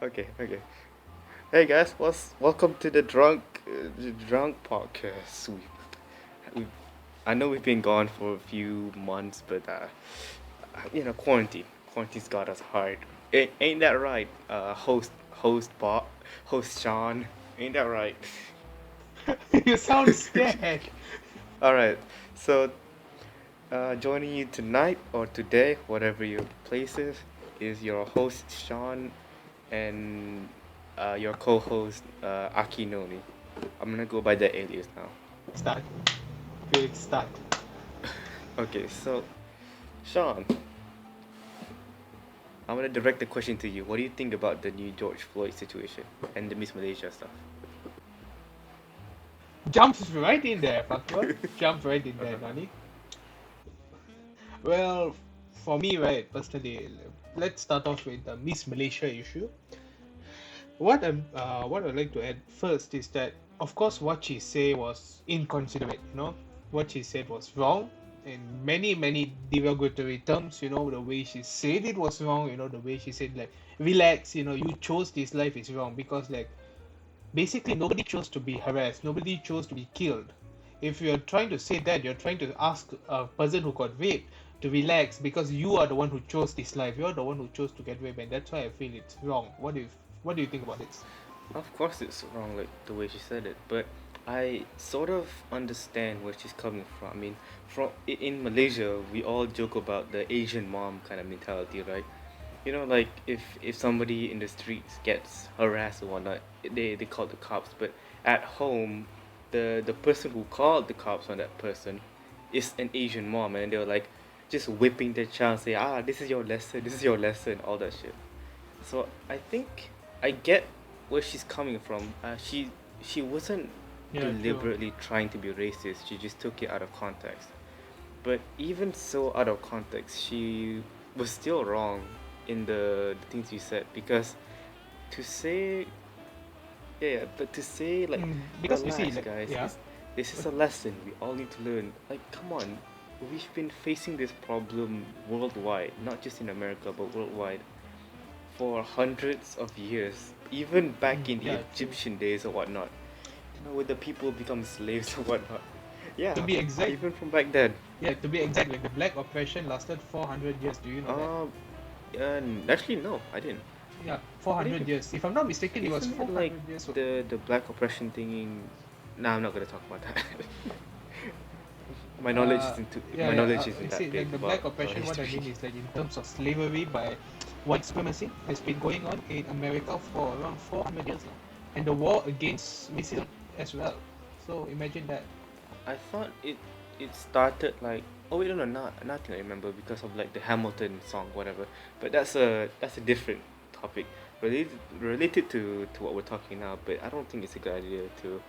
Okay. Hey guys, welcome to the drunk podcast. We I know we've been gone for a few months, but quarantine's got us hard. Ain't that right? Host Bob, host Sean, ain't that right? You sound scared. All right. So, joining you tonight or today, whatever your place is your host Sean and your co-host Aki Noni. I'm gonna go by the alias now. Start. Great start. Okay, so Sean, I'm gonna direct the question to you. What do you think about the new George Floyd situation and the Miss Malaysia stuff? Jumps right in there, fucker. Jump right in there, Uh-huh. Nani. Well, for me, right, personally, let's start off with the Miss Malaysia issue. What I'd like to add first is that, of course, what she said was inconsiderate. What she said was wrong in many derogatory terms. The way she said it was wrong. The way she said like, relax. You chose this life is wrong because like basically nobody chose to be harassed, nobody chose to be killed. If you're trying to say that, you're trying to ask a person who got raped to relax because you are the one who chose this life, you're the one who chose to get raped, and that's why I feel it's wrong. What do you think about this? Of course, it's wrong, like the way she said it, but I sort of understand where she's coming from. I mean, in Malaysia, we all joke about the Asian mom kind of mentality, right? Like if somebody in the streets gets harassed or whatnot, they call the cops. But at home, the person who called the cops on that person is an Asian mom, and they were like just whipping their child, say, this is your lesson, all that shit. So I think I get where she's coming from. She wasn't Yeah, true. deliberately trying to be racist. She just took it out of context. But even so out of context, she was still wrong in the things you said, because to say but to say like, Because you see, relax like, guys, yeah. this is a lesson we all need to learn. Like, come on, we've been facing this problem worldwide, not just in America but worldwide, for hundreds of years, even back in the Yeah, true. Egyptian days or whatnot. When the people become slaves or whatnot. To Yeah, be exact, even from back then. yeah, to be exact, like the black oppression lasted 400 years. Do you know that? Um, Actually, no, I didn't. Yeah, What do you 400 mean? years. If I'm not mistaken, it was Isn't it like 400 years. the black oppression thing in? Nah, I'm not gonna talk about that. Yeah, My yeah. knowledge You isn't see, that like big the black about oppression, what I history. mean is like in terms of slavery by white supremacy has been going on in America for around 400 years now, and the war against racism as well. So imagine that. I thought it started like, oh wait, no, nothing I remember, because of like the Hamilton song, whatever. But that's a different topic related to what we're talking now. But I don't think it's a good idea to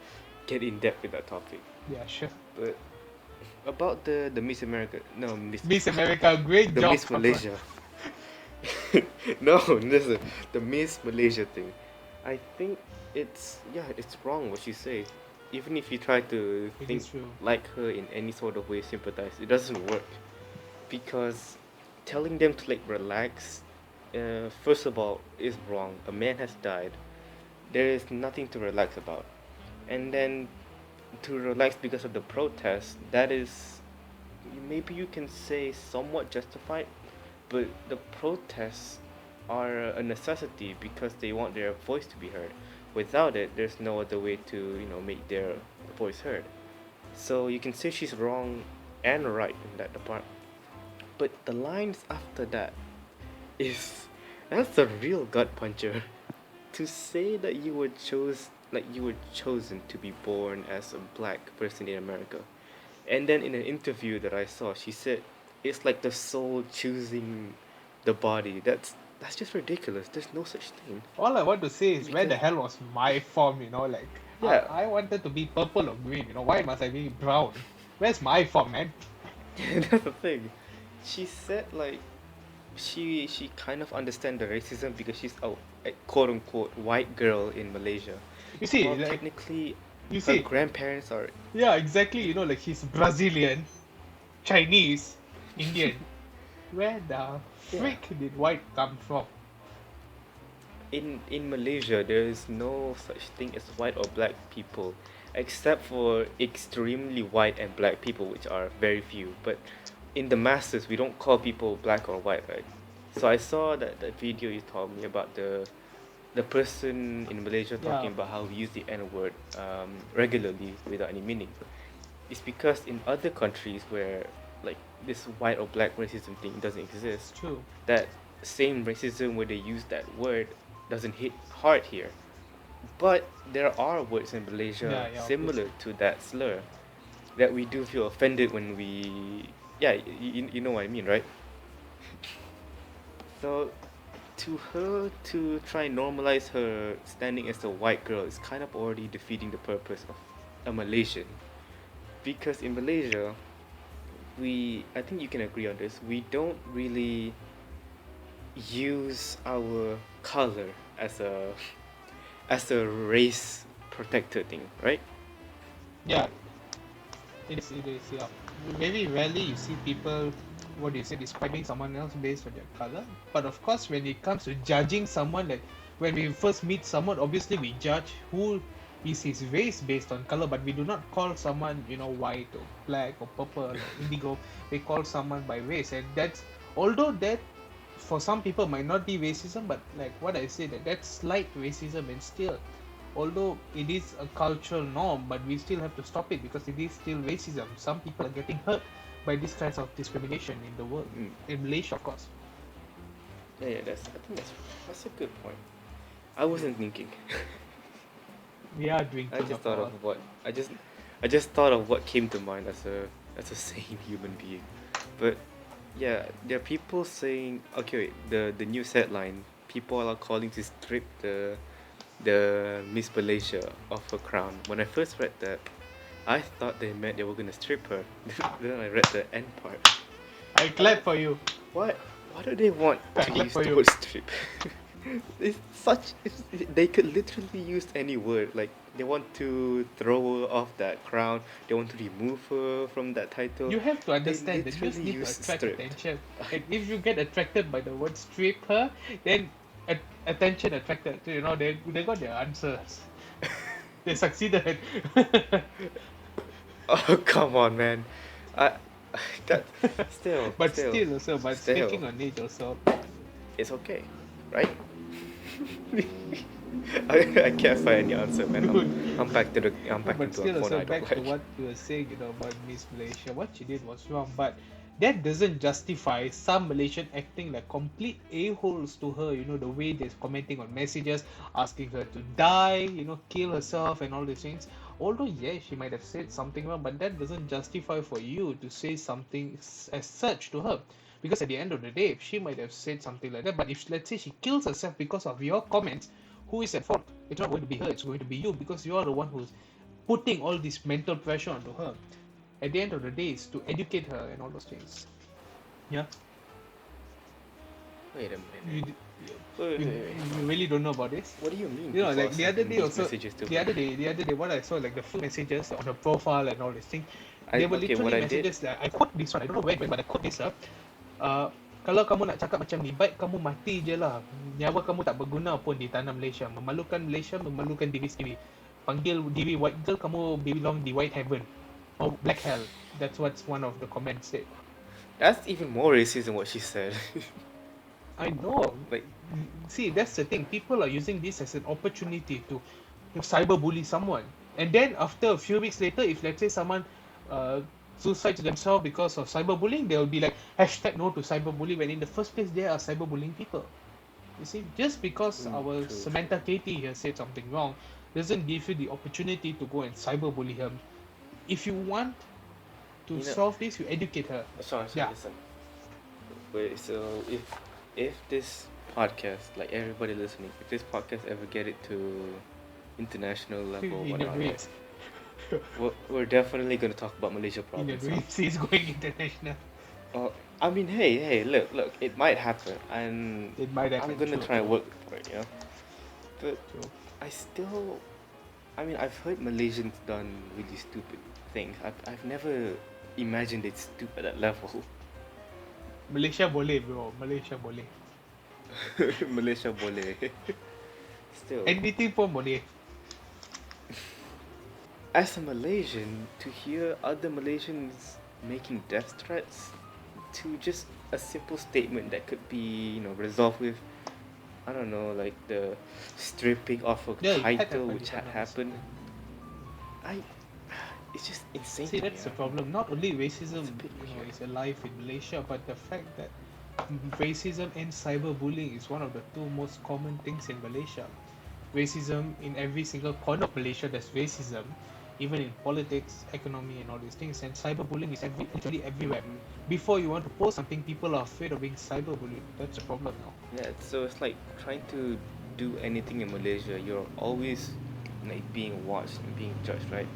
get in depth with that topic. Yeah, sure. But about the Miss America, no, Miss Miss America, great the job, Miss Papa. Malaysia. No, listen, the Miss Malaysia thing. I think it's wrong what she say. Even if you try to It think is true. like her in any sort of way, sympathize, it doesn't work, because telling them to like relax, first of all, is wrong. A man has died. There is nothing to relax about, and then to relax because of the protest, that is, maybe you can say, somewhat justified, but the protests are a necessity because they want their voice to be heard. Without it, there's no other way to, make their voice heard. So you can say she's wrong and right in that department. But the lines after that is that's a real gut puncher. To say that you were chosen to be born as a black person in America. And then in an interview that I saw, she said it's like the soul choosing the body. That's just ridiculous. There's no such thing. All I want to say is where Because the hell was my form, like I, yeah, I wanted to be purple or green, why must I be brown? Where's my form, man? that's the thing. She said like she kind of understand the racism because she's a quote unquote white girl in Malaysia. You see, While like technically you her see, grandparents are yeah, exactly, like he's Brazilian, Chinese, Indian. Where the yeah. freak did white come from? in Malaysia, there is no such thing as white or black people, except for extremely white and black people, which are very few. But in the masses, we don't call people black or white, right? So I saw that video you told me about the person in Malaysia Yeah, talking about how we use the N word regularly without any meaning. It's because in other countries where like this white or black racism thing doesn't it's exist, true. that same racism where they use that word doesn't hit hard here. But there are words in Yeah, Malaysia yeah, similar obviously. to that slur that we do feel offended when yeah, you know what I mean, right? So to her to try and normalize her standing as a white girl is kind of already defeating the purpose of a Malaysian. Because in Malaysia, I think you can agree on this, we don't really use our color as a as a race protector thing, right? Yeah, it is, yeah. Very rarely you see people, what do you say, describing someone else based on their color. But of course, when it comes to judging someone, like when we first meet someone, obviously we judge who is his race based on color, but we do not call someone, white or black or purple or indigo. We call someone by race, and that's although that for some people might not be racism, but like what I said, that's slight racism, and still although it is a cultural norm, but we still have to stop it because it is still racism. Some people are getting hurt by these kinds of discrimination in the world, Mm. in Malaysia, of course. Yeah, I think that's a good point. I wasn't thinking. We are I drinking just after thought all. of what I just thought of what came to mind as a sane human being. But yeah, there are people saying, okay, wait, the news headline, people are calling to strip the Miss Malaysia of her crown. When I first read that, I thought they meant they were gonna strip her. Then I read the end part. I I'm clap like, for you. why do they want I to clap use for the you. word strip? They could literally use any word. Like they want to throw her off that crown. They want to remove her from that title. You have to They understand the news literally need to use attract stripped. attention. And if you get attracted by the word strip her, then attention attracted. They got their answers. They succeeded. Oh come on, man. I that But still also, but still speaking on it also, it's okay, right? I can't find any answer, man. dude. I'm No, back but into a still corner also I don't back to like. what you were saying, about Miss Malaysia. What she did was wrong, but that doesn't justify some Malaysian acting like complete a-holes to her. The way they're commenting on messages, asking her to die, kill herself and all these things. Although yeah, she might have said something wrong, but that doesn't justify for you to say something as such to her. Because at the end of the day, she might have said something like that. But if let's say she kills herself because of your comments, who is at fault? It's not going to be her, it's going to be you because you are the one who's putting all this mental pressure onto her. At the end of the day, is to educate her and all those things. Yeah, Wait a you minute. you, Wait, you, wait, wait. you really don't know about this. What do you mean people are Like the other sending day these also, messages to the her? other day, the other day, what I saw like the full messages on her profile and all this thing, they were Okay, what literally I did. messages that I quote this one. I don't know where, but I quote this up. Kalau kamu nak cakap macam ni, baik kamu mati je lah. Nyawa kamu tak berguna pun di tanah Malaysia. Memalukan Malaysia, memalukan diri sendiri. Panggil diri white girl, kamu belong di white heaven. Or black hell. That's what's one of the comments said. That's even more racist than what she said. I know. Like, See, that's the thing. People are using this as an opportunity to cyberbully someone. And then after a few weeks later, if let's say someone uh, suicides themselves because of cyberbullying, they'll be like hashtag no to cyberbullying. When in the first place, they are cyberbullying people. You see, just because our true, true. Samantha Katie has said something wrong doesn't give you the opportunity to go and cyberbully her. If you want to You know, solve this, you educate her. Sean, Yeah. listen. Wait, so if this podcast, like everybody listening, if this podcast ever get it to international level, In your whatnot, right? dreams. We're definitely gonna talk about Malaysia In your problems, huh? dreams, he's going international. I mean, hey, look, it might happen, and It might I'm happen. gonna True, try and true, work for it, you know. But true. I still, I mean, I've heard Malaysians done really stupid things. I've never imagined it's stupid at that level. Malaysia boleh, bro. Malaysia boleh. Malaysia boleh. still, Anything for Malay. as a Malaysian, to hear other Malaysians making death threats to just a simple statement that could be, resolved with, I don't know, like the stripping of a Yeah, it had title happened, which if I'm had not happened. mistaken. I, it's just insane See, to me. that's the problem. Not only racism, It's a bit weird. is alive in Malaysia, but the fact that racism and cyberbullying is one of the two most common things in Malaysia. Racism in every single corner of Malaysia, there's racism, even in politics, economy, and all these things. And cyberbullying is literally everywhere. Mhm. Before you want to post something, people are afraid of being cyberbullied. That's a problem now. Yeah, so it's like trying to do anything in Malaysia, you're always like being watched and being judged, right?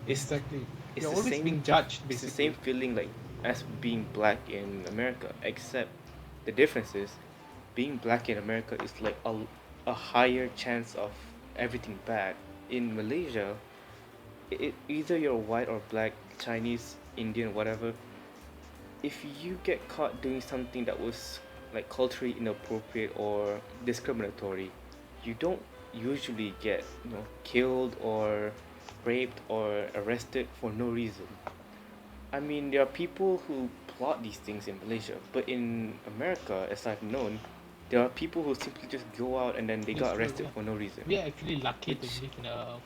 It's Exactly. it's You're the always same being judged, it's the same basically. feeling like as being black in America, except the difference is being black in America is like a higher chance of everything bad. In Malaysia, either you're white or black, Chinese, Indian, whatever, if you get caught doing something that was like culturally inappropriate or discriminatory, you don't usually get, killed or raped or arrested for no reason. I mean, there are people who plot these things in Malaysia, but in America, as I've known, there are people who simply just go out and then they got Peaceful, arrested yeah. for no reason. We are actually lucky to Which live in a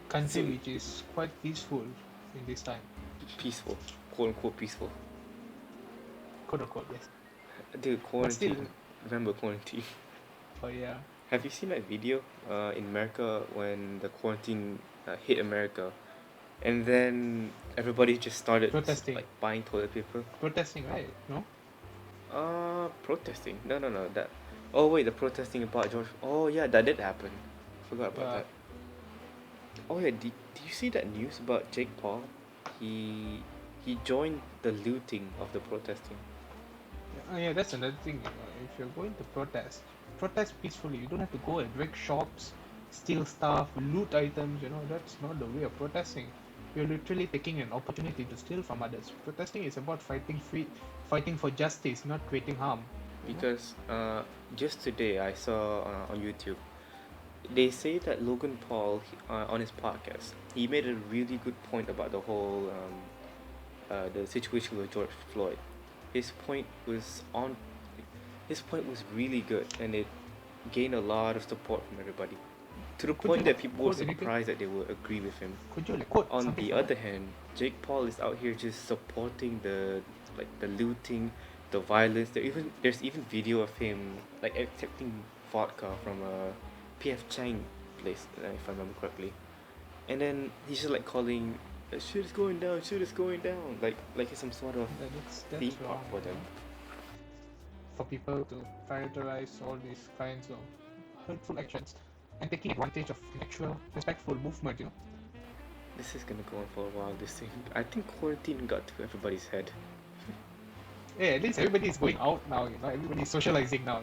country seem which is quite peaceful in this time. peaceful, quote unquote peaceful. Quote unquote, yes. Dude, But still, quarantine. Remember quarantine? oh yeah. Have you seen that video in America when the quarantine hit America, and then everybody just started Protesting. like buying toilet paper? Protesting, right? No? Protesting. No, no, no. That. Oh wait, the protesting about George. Oh yeah, that did happen. Forgot about Yeah. that. Oh yeah, did you see that news about Jake Paul? He joined the looting of the protesting. Yeah, that's another thing. If you're going to protest, protest peacefully. You don't have to go and wreck shops, steal stuff, loot items. That's not the way of protesting. You're literally taking an opportunity to steal from others. Protesting is about fighting for justice, not creating harm. Because just today I saw on YouTube they say that Logan Paul on his podcast he made a really good point about the whole the situation with George Floyd. His point was on his point was really good and it gained a lot of support from everybody to the Could you point that people were quote anything? surprised that they would agree with him. Could you quote On something the from that? other hand, Jake Paul is out here just supporting the looting, the violence. There's even video of him like accepting vodka from a PF Chang place, if I remember correctly. And then he's just like calling, "Shit is going down, shit is going down," like it's some sort of theme That's park wrong. for them. For people to prioritize all these kinds of hurtful actions and taking advantage of an actual respectful movement. This is gonna go on for a while. This thing, I think quarantine got to everybody's head. Yeah, at least everybody is going out now. Everybody is socializing now.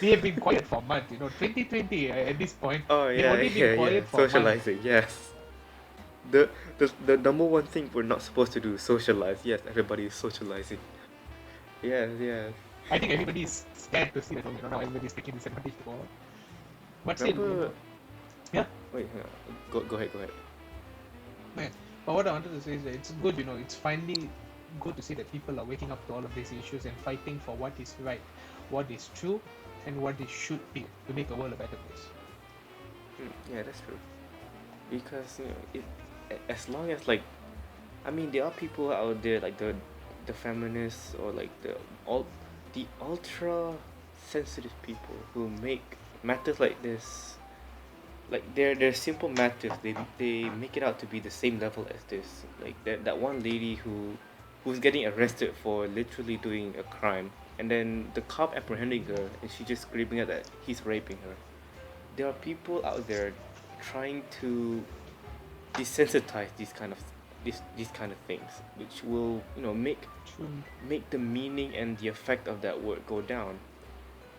We have been quiet for months. 2020 at this point, Oh we've yeah, only been yeah, yeah. quiet for a month. Socializing, yes. The number one thing we're not supposed to do is socialize. Yes, everybody is socializing. Yes, yes. I think everybody is scared to see that. Now everybody is taking disadvantage to go out. But still, Remember? yeah. Wait, hang on. Go ahead, go ahead. Yeah. But what I wanted to say is that it's good. It's finally good to see that people are waking up to all of these issues and fighting for what is right, what is true, and what it should be to make the world a better place. Yeah, that's true. Because as long as like, I mean, there are people out there like the feminists or like the ultra sensitive people who make matters like this like they're simple matters. They make it out to be the same level as this. Like that one lady who's getting arrested for literally doing a crime, and then the cop apprehending her, and she just screaming at that he's raping her. There are people out there trying to desensitize these kind of things, which will True. make the meaning and the effect of that word go down.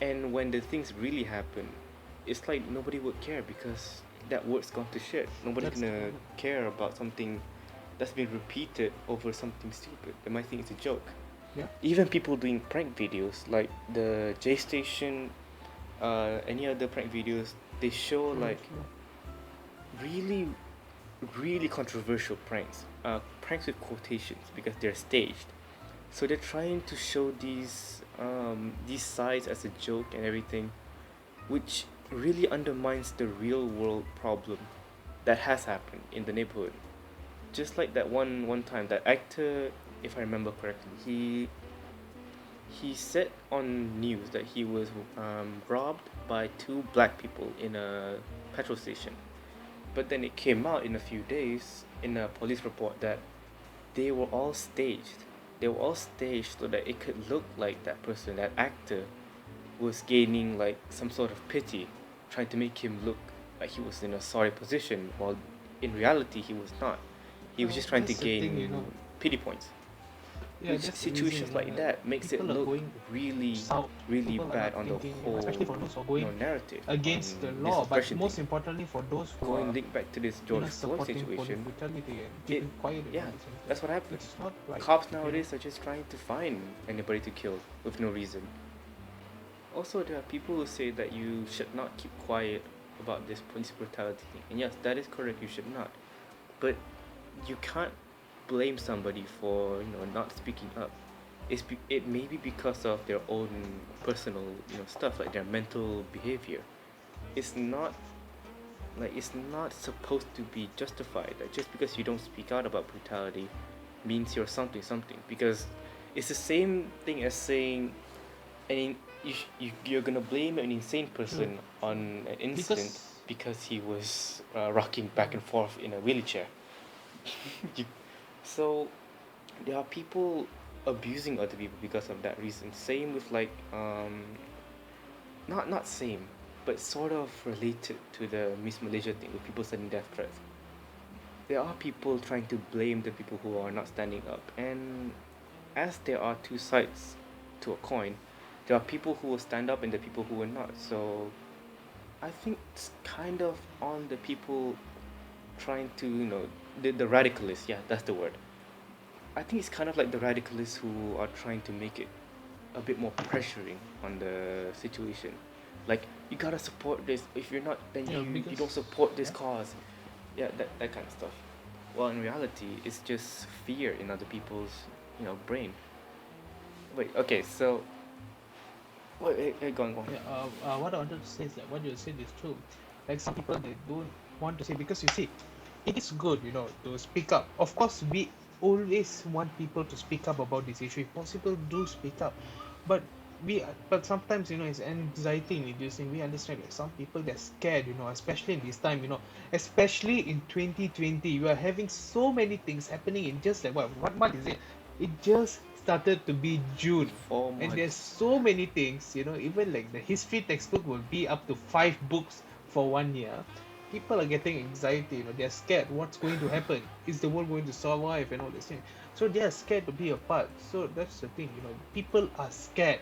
And when the things really happen, it's like nobody would care because that word's gone to shit. Nobody's That's the gonna problem. care about something that's been repeated over something stupid. They might think it's a joke. Yeah. Even people doing prank videos like the J Station any other prank videos, they show True, like true. really, really controversial pranks. Pranks with quotations because they're staged. So they're trying to show these sides as a joke and everything, which really undermines the real world problem that has happened in the neighborhood. Just like that one time, that actor, if I remember correctly, he said on news that he was robbed by two black people in a petrol station. But then it came out in a few days in a police report that they were all staged. They were all staged so that it could look like that person, that actor, was gaining like some sort of pity, trying to make him look like he was in a sorry position, while in reality he was not. He was just trying to That's the thing, you know. gain pity points. Yeah, Which that's the reason, situations like that makes it people are look going really, south. really People are bad not on the thinking, especially whole, for those who are going narrative against the on this law, but oppression thing. most importantly for those who Going are, link back to this you George know, Floyd supporting police situation, brutality and it keeping quiet and yeah, all these things. that's what happened. It's not right. Cops You know. nowadays are just trying to find anybody to kill with no reason. Also, there are people who say that you should not keep quiet about this police brutality thing. And yes, that is correct, you should not. But you can't blame somebody for, not speaking up. It may be because of their own personal, stuff, like their mental behavior. It's not it's not supposed to be justified. Like just because you don't speak out about brutality means you're something, because it's the same thing as saying you're gonna blame an insane True. person on an incident Because because he was rocking back and forth in a wheelchair. you, so there are people abusing other people because of that reason. Same with like not same, but sort of related to the Miss Malaysia thing with people sending death threats. There are people trying to blame the people who are not standing up, and as there are two sides to a coin, there are people who will stand up and the people who will not. So I think it's kind of on the people trying to, the radicalists, yeah, that's the word. I think it's kind of like the radicalists who are trying to make it a bit more pressuring on the situation. Like, you gotta support this. If you're not, then yeah, you because don't support this yeah, cause. Yeah, that kind of stuff. Well, in reality, it's just fear in other people's, brain. Wait, okay, so wait, go on, go on. yeah. What I wanted to say is like what you said is true. Like some people they don't want to say because you see, it is good, you know, to speak up. Of course, we always want people to speak up about this issue. If possible, do speak up. But but sometimes, you know, it's anxiety inducing. We understand that some people they're scared, you know, especially in this time, you know, especially in 2020, you are having so many things happening in just like what month is it? It just started to be June, Four and there's months. so many things, you know, even like the history textbook will be up to 5 books for 1 year. People are getting anxiety, you know, they're scared what's going to happen, is the world going to survive and all this thing. So they're scared to be apart. So that's the thing, you know, people are scared.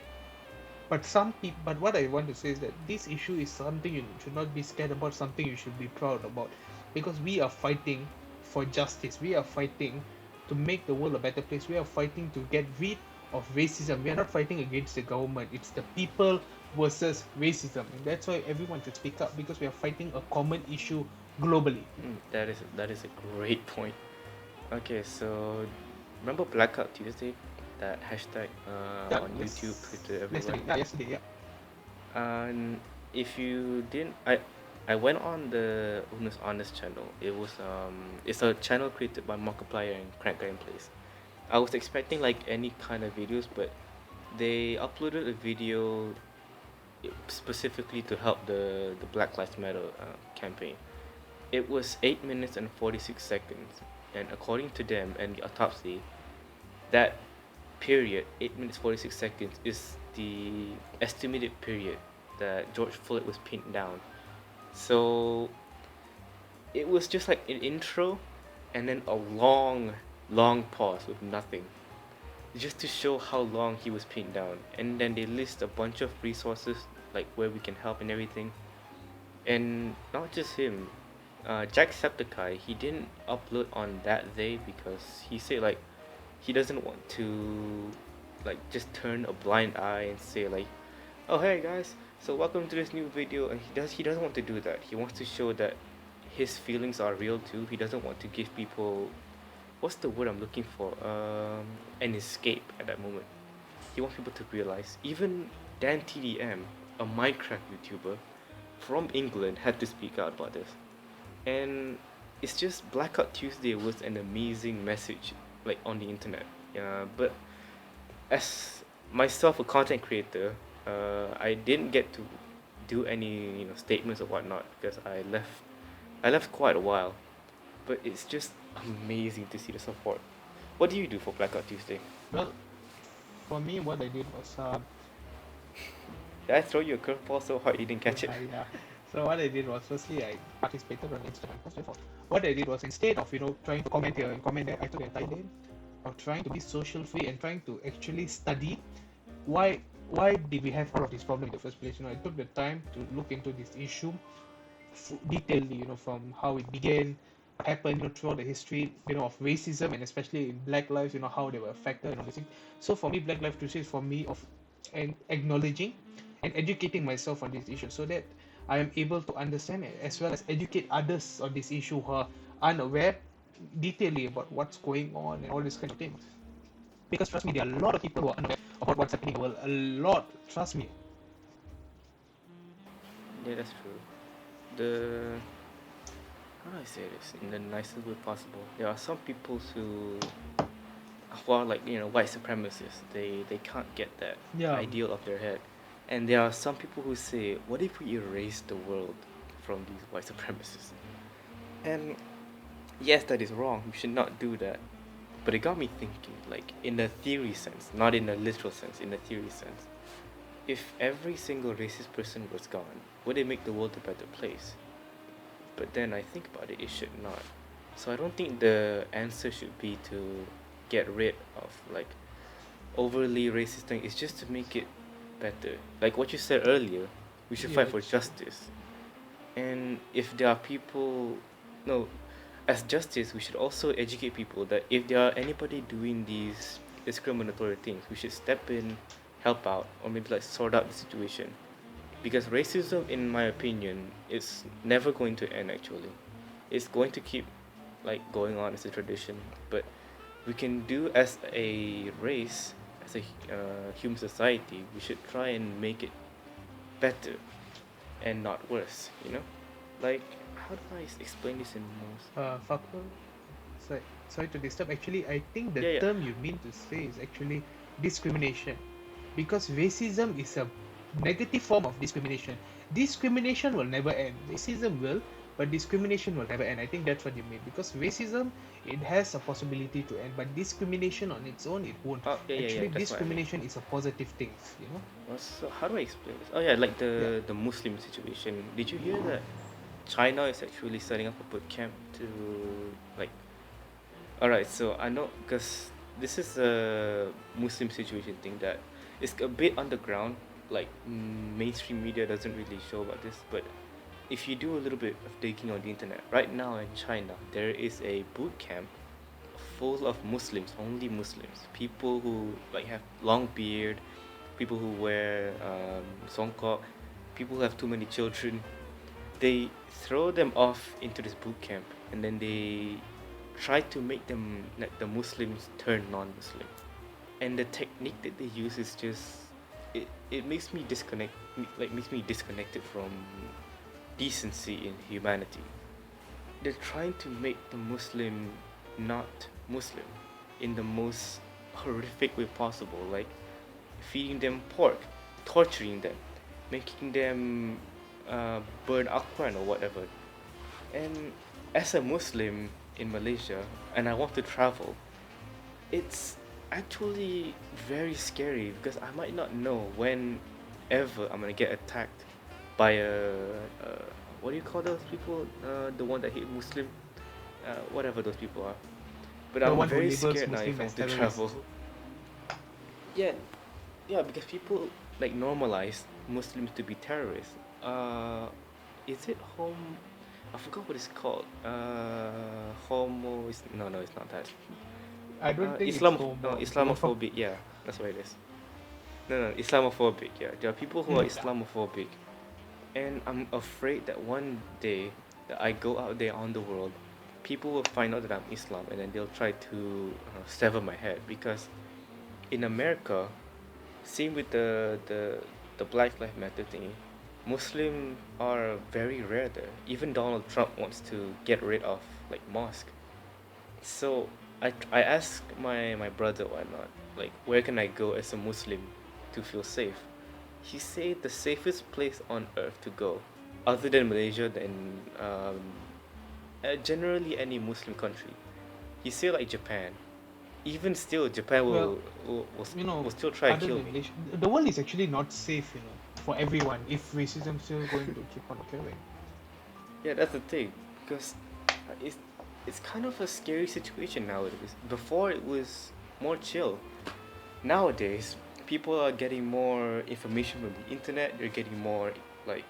But some people, but what I want to say is that this issue is something you should not be scared about, something you should be proud about, because we are fighting for justice. We are fighting to make the world a better place. We are fighting to get rid of racism. We are not fighting against the government. It's the people versus racism, and that's why everyone should speak up, because we are fighting a common issue globally. That is a great point. Okay, so remember Blackout Tuesday? That hashtag Yeah, on YouTube, Twitter, everywhere. yesterday. Yeah, yesterday. Yeah. And if you didn't, I went on the Unos Honest channel. It's a channel created by Markiplier and Crank Guy in Place. I was expecting like any kind of videos, but they uploaded a video specifically to help the Black Lives Matter campaign. It was 8 minutes and 46 seconds, and according to them and the autopsy, that period, 8 minutes 46 seconds, is the estimated period that George Floyd was pinned down. So it was just like an intro and then a long, long pause with nothing, just to show how long he was pinned down. And then they list a bunch of resources, like where we can help and everything. And not just him, Jacksepticeye, he didn't upload on that day because he said like he doesn't want to like just turn a blind eye and say like, oh hey guys, So welcome to this new video, and he doesn't want to do that. He wants to show that his feelings are real too. He doesn't want to give people, what's the word I'm looking for? An escape at that moment. He wants people to realize. Even Dan TDM, a Minecraft YouTuber from England, had to speak out about this. And it's just Blackout Tuesday was an amazing message, like on the internet. Yeah, but as myself, a content creator, I didn't get to do any statements or whatnot because I left quite a while. But it's just amazing to see the support. What do you do for Blackout Tuesday? Well, for me, what I did was Did I throw you a curveball so hard you didn't catch it? yeah. So what I did was, firstly, I participated on Instagram. That's straightforward. What I did was, instead of trying to comment here and comment there, I took the entire day of trying to be social free and trying to actually study why did we have all of this problem in the first place. I took the time to look into this issue detailedly, from how it began, what happened, throughout the history, of racism, and especially in Black lives, how they were affected and all this thing. So for me, Black Lives Tuesday is for me of and acknowledging and educating myself on this issue so that I am able to understand as well as educate others on this issue who are unaware detailedly about what's going on and all these kind of things. Because trust me, there are a lot of people who are unaware about what's happening in the world. A lot, trust me. Yeah, that's true. The How do I say this in the nicest way possible? There are some people who are like white supremacists. They can't get that Yeah, ideal of their head, and there are some people who say, "What if we erase the world from these white supremacists?" And yes, that is wrong. We should not do that. But it got me thinking, like in a theory sense, not in a literal sense, in a theory sense. If every single racist person was gone, would it make the world a better place? But then I think about it, it should not. So I don't think the answer should be to get rid of like overly racist thing. It's just to make it better. Like what you said earlier, we should fight for yes. justice. And if there are people, no, as justice, we should also educate people that if there are anybody doing these discriminatory things, we should step in, help out, or maybe like sort out the situation. Because racism, in my opinion, is never going to end actually. It's going to keep like going on as a tradition, but we can do as a race, as a human society, we should try and make it better and not worse, Like, how do I explain this in most? Fakul, sorry to disturb. Actually, I think the Yeah, yeah. term you mean to say is actually discrimination, because racism is a negative form of discrimination. Discrimination will never end. Racism will, but discrimination will never end. I think that's what you mean. Because racism, it has a possibility to end, but discrimination on its own, it won't. Oh, yeah, yeah, yeah. Actually, That's what I mean. discrimination is a positive thing. So how do I explain this? Oh yeah, like Yeah. the Muslim situation. Did you hear that China is actually setting up a boot camp to like? All right, so I know because this is a Muslim situation thing that is a bit underground. Like mainstream media doesn't really show about this, but if you do a little bit of digging on the internet, right now in China there is a boot camp full of Muslims, only Muslims, people who like have long beard, people who wear songkok, people who have too many children. They throw them off into this boot camp, and then they try to make them let the Muslims turn non-Muslim. And the technique that they use is just it makes me makes me disconnected from decency in humanity. They're trying to make the Muslim not Muslim in the most horrific way possible, like feeding them pork, torturing them, making them burn Al-Quran or whatever. And as a Muslim in Malaysia, and I want to travel, it's actually very scary because I might not know whenever I'm gonna get attacked by a what do you call those people? The one that hate Muslim, whatever those people are. But The I'm one who very labels scared now if Muslim I as want to terrorists. travel. Yeah, yeah, because people like normalize Muslims to be terrorists. Is it I forgot what it's called. Homo is no, it's not that. I don't think it's No, homo. Islamophobic. Yeah, that's what it is. No, no, Islamophobic. Yeah, there are people who are Mm. Islamophobic, and I'm afraid that one day that I go out there on the world, people will find out that I'm Islam, and then they'll try to sever my head because in America, same with the Black Lives Matter thingy, Muslim are very rare there. Even Donald Trump wants to get rid of like mosque. So I asked my brother why not, like where can I go as a Muslim to feel safe. He said the safest place on earth to go, other than Malaysia, than generally any Muslim country. He said like Japan. Even still, Japan Well, you will know, still try and other kill than me. Malaysia, the world is actually not safe, you know, for everyone if racism still going to keep on occurring. Yeah, that's the thing because it's kind of a scary situation nowadays. Before it was more chill. Nowadays, people are getting more information from the internet. They're getting more like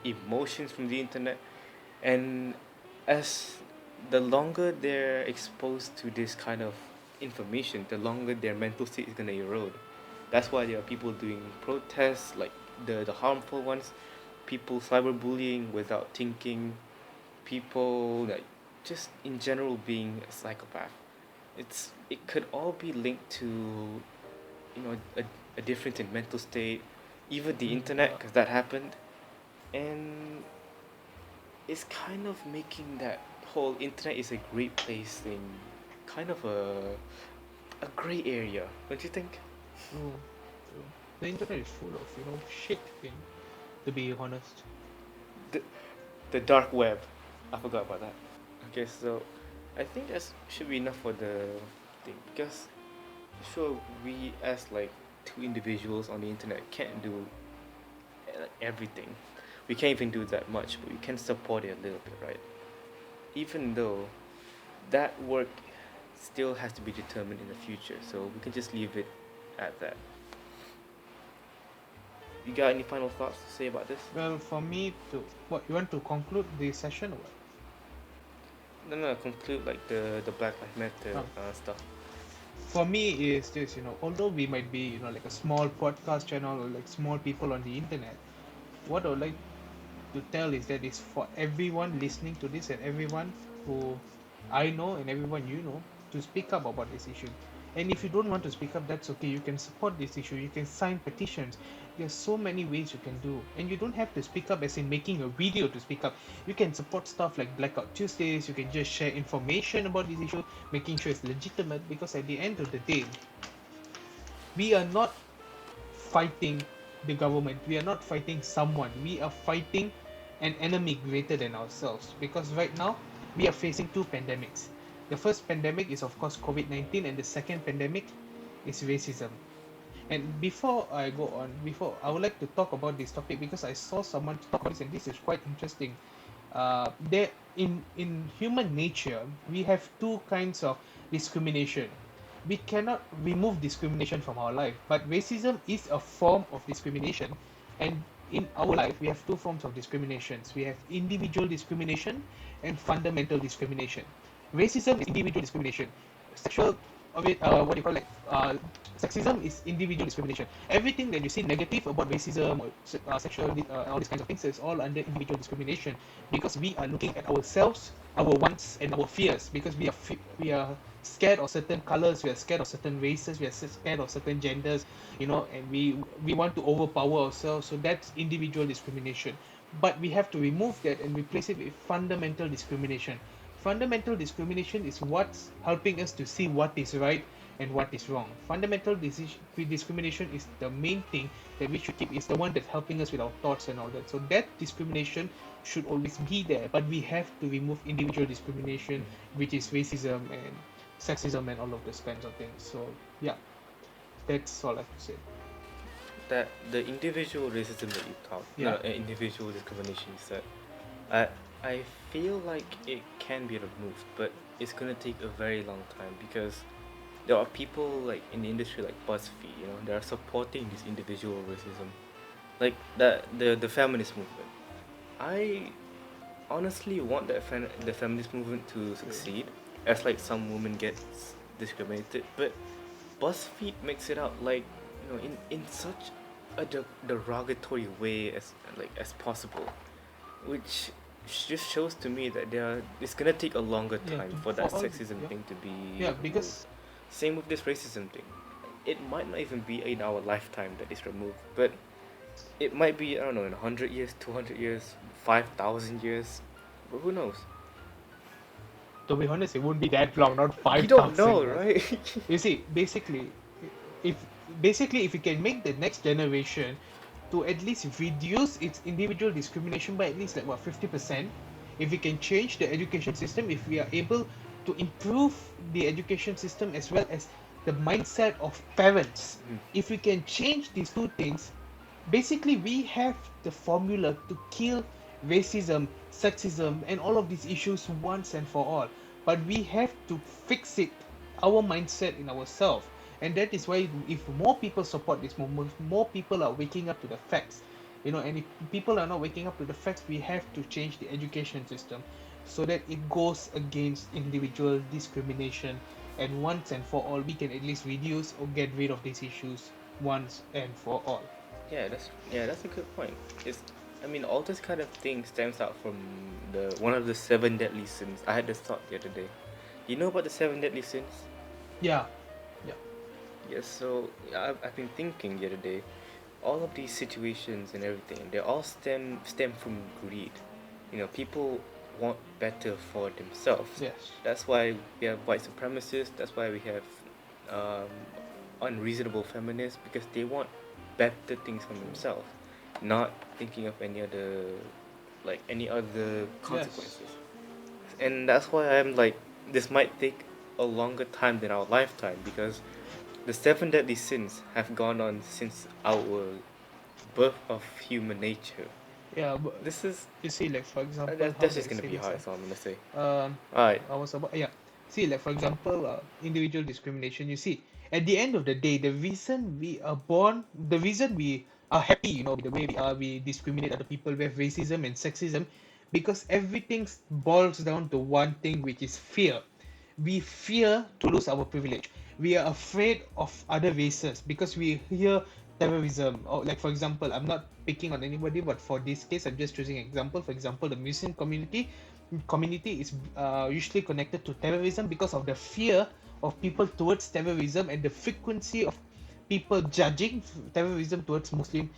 emotions from the internet, and as the longer they're exposed to this kind of information, the longer their mental state is gonna erode. That's why there are people doing protests, like the harmful ones, people cyberbullying without thinking, people like just in general being a psychopath. It could all be linked to a difference in mental state, even the internet, Yeah. because that happened, and it's kind of making that whole internet is a great place thing kind of a gray area, don't you think? True, true. The internet is full of, you know, shit, to be honest. the the dark web, I forgot about that. Okay, so I think that should be enough for the thing because sure we as like two individuals on the internet can't do everything. We can't even do that much, but we can support it a little bit, right? Even though that work still has to be determined in the future, so we can just leave it at that. You got any final thoughts to say about this? Well, for me to what you want to conclude the session or what? No, no, conclude like the Black Lives Matter Um, stuff. for me is this, you know, although we might be, you know, like a small podcast channel or like small people on the internet, what I would like to tell is that it's for everyone listening to this and everyone who I know and everyone you know to speak up about this issue. And if you don't want to speak up, that's okay. You can support this issue. You can sign petitions. There's so many ways you can do. And you don't have to speak up as in making a video to speak up. You can support stuff like Blackout Tuesdays. You can just share information about this issue, making sure it's legitimate because at the end of the day, we are not fighting the government. We are not fighting someone. We are fighting an enemy greater than ourselves. Because right now, we are facing two pandemics. The first pandemic is, of course, COVID-19, and the second pandemic is racism. And before I go on, before I would like to talk about this topic because I saw someone talk about this, and this is quite interesting. There in human nature, we have two kinds of discrimination. We cannot remove discrimination from our life, but racism is a form of discrimination. And in our life, we have two forms of discriminations. We have individual discrimination and fundamental discrimination. Racism is individual discrimination. Sexual, what do you call it? Sexism is individual discrimination. Everything that you see negative about racism or sexual, all these kinds of things is all under individual discrimination because we are looking at ourselves, our wants and our fears because we are scared of certain colors, we are scared of certain races, we are scared of certain genders, you know, and we want to overpower ourselves. So that's individual discrimination. But we have to remove that and replace it with fundamental discrimination. Fundamental discrimination is what's helping us to see what is right and what is wrong. Fundamental discrimination is the main thing that we should keep. Is the one that's helping us with our thoughts and all that. So that discrimination should always be there, but we have to remove individual discrimination, which is racism and sexism and all of those kinds of things. So yeah, that's all I have to say. That the individual racism that you talked, Yeah. no, individual discrimination you said, I I feel like it can be removed, but it's gonna take a very long time because there are people like in the industry like BuzzFeed, they are supporting this individual racism, like the feminist movement. I honestly want the feminist movement to succeed, as like some women get discriminated, but BuzzFeed makes it out like in such a derogatory way as possible, which just shows to me that it's gonna take a longer Yeah, time for for that all, sexism yeah, thing to be yeah, removed. because Same with this racism thing. It might not even be in our lifetime that is removed, but it might be, I don't know, in 100 years, 200 years, 5,000 years, but who knows? to be honest, it won't be that long, not You don't 5,000 know, years. right? You see, if if you can make the next generation to at least reduce its individual discrimination by at least like what 50%, if we can change the education system, if we are able to improve the education system as well as the mindset of parents, Mhm. if we can change these two things, basically we have the formula to kill racism, sexism, and all of these issues once and for all. But we have to fix it, our mindset in ourselves. And that is why if more people support this movement, more people are waking up to the facts. And if people are not waking up to the facts, we have to change the education system so that it goes against individual discrimination. And once and for all, we can at least reduce or get rid of these issues once and for all. Yeah, that's a good point. It's I mean, all this kind of thing stems out from the one of the seven deadly sins. I had this thought the other day. You know about the seven deadly sins? Yeah, yeah, Yes. So I've been thinking the other day. All of these situations and everything, they all stem from greed. People want better for themselves. yes, That's why we have white supremacists. That's why we have um, unreasonable feminists, because they want better things for themselves, not thinking of any other yes. consequences. And that's why I'm like, this might take a longer time than our lifetime, because the seven deadly sins have gone on since our birth of human nature. Yeah, but This is you see, like for example, how that's do just I gonna say be this? hard. So I'm gonna say, Um, all right. I was about yeah. See, like for example, individual discrimination. You see, at the end of the day, the reason we are born, the reason we are happy, with the way we are, we discriminate other people, we have racism and sexism, because everything boils down to one thing, which is fear. We fear to lose our privilege. We are afraid of other races because we hear terrorism. Or like for example, I'm not picking on anybody, but for this case, I'm just choosing example. For example, the Muslim community is usually connected to terrorism because of the fear of people towards terrorism and the frequency of people judging terrorism towards Muslim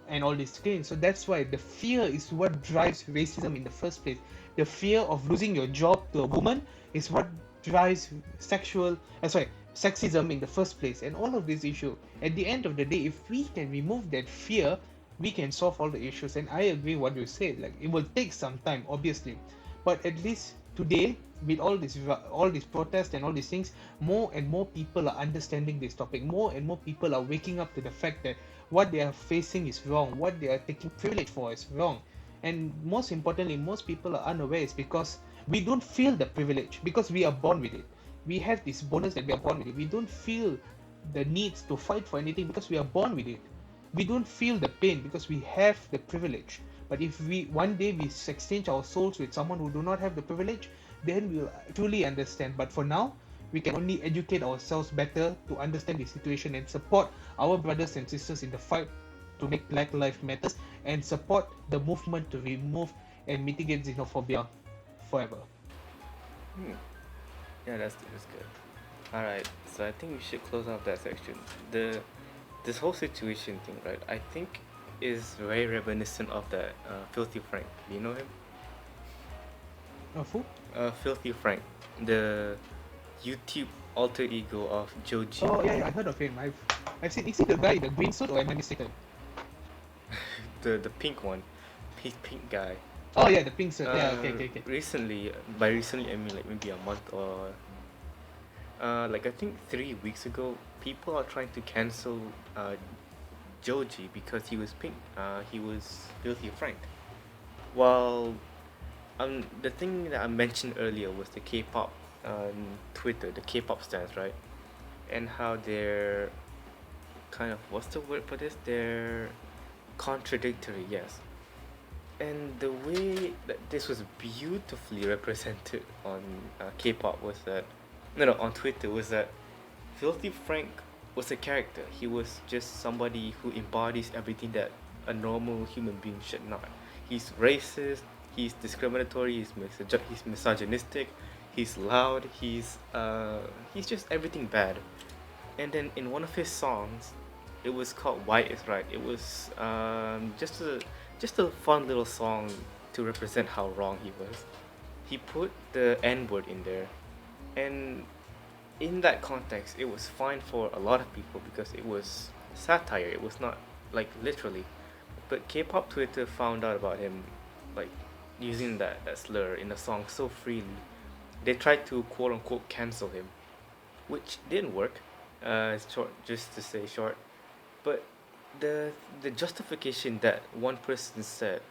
and all these things. So that's why the fear is what drives racism in the first place. The fear of losing your job to a woman is what drives sexism in the first place. And all of this issue, at the end of the day, if we can remove that fear, we can solve all the issues. And I agree what you said. Like it will take some time, obviously, but at least today, with all these protests and all these things, more and more people are understanding this topic. More and more people are waking up to the fact that what they are facing is wrong, what they are taking privilege for is wrong. And most importantly, most people are unaware is because we don't feel the privilege because we are born with it. We have this bonus that we are born with it. We don't feel the needs to fight for anything because we are born with it. We don't feel the pain because we have the privilege. But if we one day we exchange our souls with someone who do not have the privilege, then we'll truly understand. But for now, we can only educate ourselves better to understand the situation and support our brothers and sisters in the fight to make Black Lives Matters and support the movement to remove and mitigate xenophobia forever. Hmm. Yeah, that's good. All right. So I think we should close off that section. This whole situation thing, right? I think is very reminiscent of that Filthy Frank. Do you know him? Who? Filthy Frank, the YouTube alter ego of Joji. Oh yeah, yeah, I heard of him. I've seen. Is he the guy in the green suit or am I mistaken? The pink one, pink guy. Oh yeah, the pink suit. Yeah, okay, okay, okay. Recently, by recently I mean like maybe a month or like I think 3 weeks ago, people are trying to cancel Joji because he was pink. He was Filthy Frank. While the thing that I mentioned earlier was the K-pop Twitter, the K-pop stans, right? And how they're kind of, what's the word for this? They're contradictory, yes. And the way that this was beautifully represented on K-pop was that, no, on Twitter was that Filthy Frank was a character. He was just somebody who embodies everything that a normal human being should not. He's racist, he's discriminatory, he's misogynistic, he's loud, he's just everything bad. And then in one of his songs, it was called White is Right. It was just a fun little song to represent how wrong he was. He put the N word in there, and in that context, it was fine for a lot of people because it was satire. It was not like literally. But K-pop Twitter found out about him, like using that slur in the song so freely. They tried to quote unquote cancel him, which didn't work. Short, just to say short. But the the justification that one person said,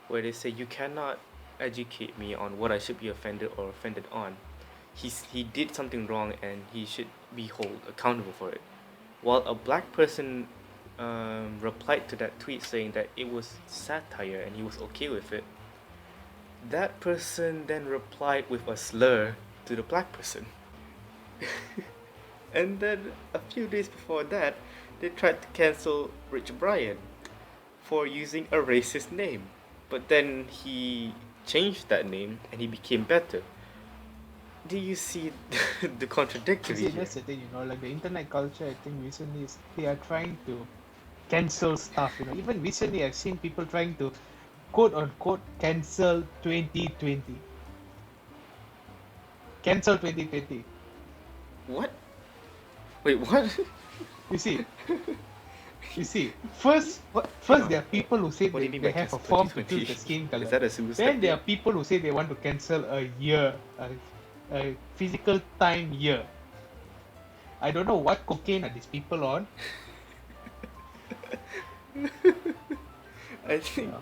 where they say you cannot educate me on what I should be offended or offended on. He did something wrong and he should be held accountable for it. While a black person replied to that tweet saying that it was satire and he was okay with it, that person then replied with a slur to the black person. And then a few days before that, they tried to cancel Rich Brian for using a racist name. But then he changed that name and he became better. Do you see the You contradictory see, here? that's the thing, like the internet culture, I think recently is they are trying to cancel stuff, Even recently, I've seen people trying to quote unquote cancel 2020. Cancel 2020. What? Wait, what? You see, first, What? Hang first on. there are people who say What do you mean they by have a cancel form to 2020? choose the skin Is color. that a suicide Then there thing? are people who say they want to cancel a year, a physical time year. I don't know what cocaine are these people on. I think Yeah.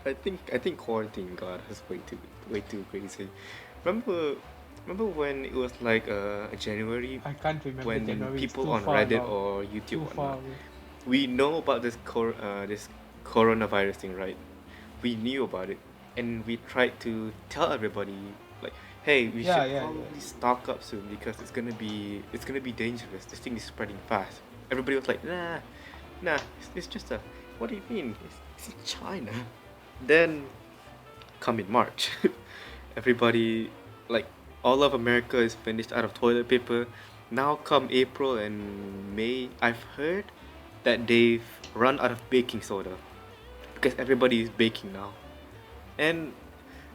I think quarantine got us way too crazy. Remember remember when it was like January, I can't remember when January. It's people too on far Reddit now. or YouTube Too far whatnot, away. we know about this coronavirus thing, right? We knew about it and we tried to tell everybody like, hey, we Yeah, should yeah, yeah. probably stock up soon because it's gonna be dangerous. This thing is spreading fast. Everybody was like, nah, it's just a, what do you mean? It's in China. Then come in March, everybody, like, all of America is finished out of toilet paper. Now come April and May, I've heard that they've run out of baking soda because everybody is baking now. And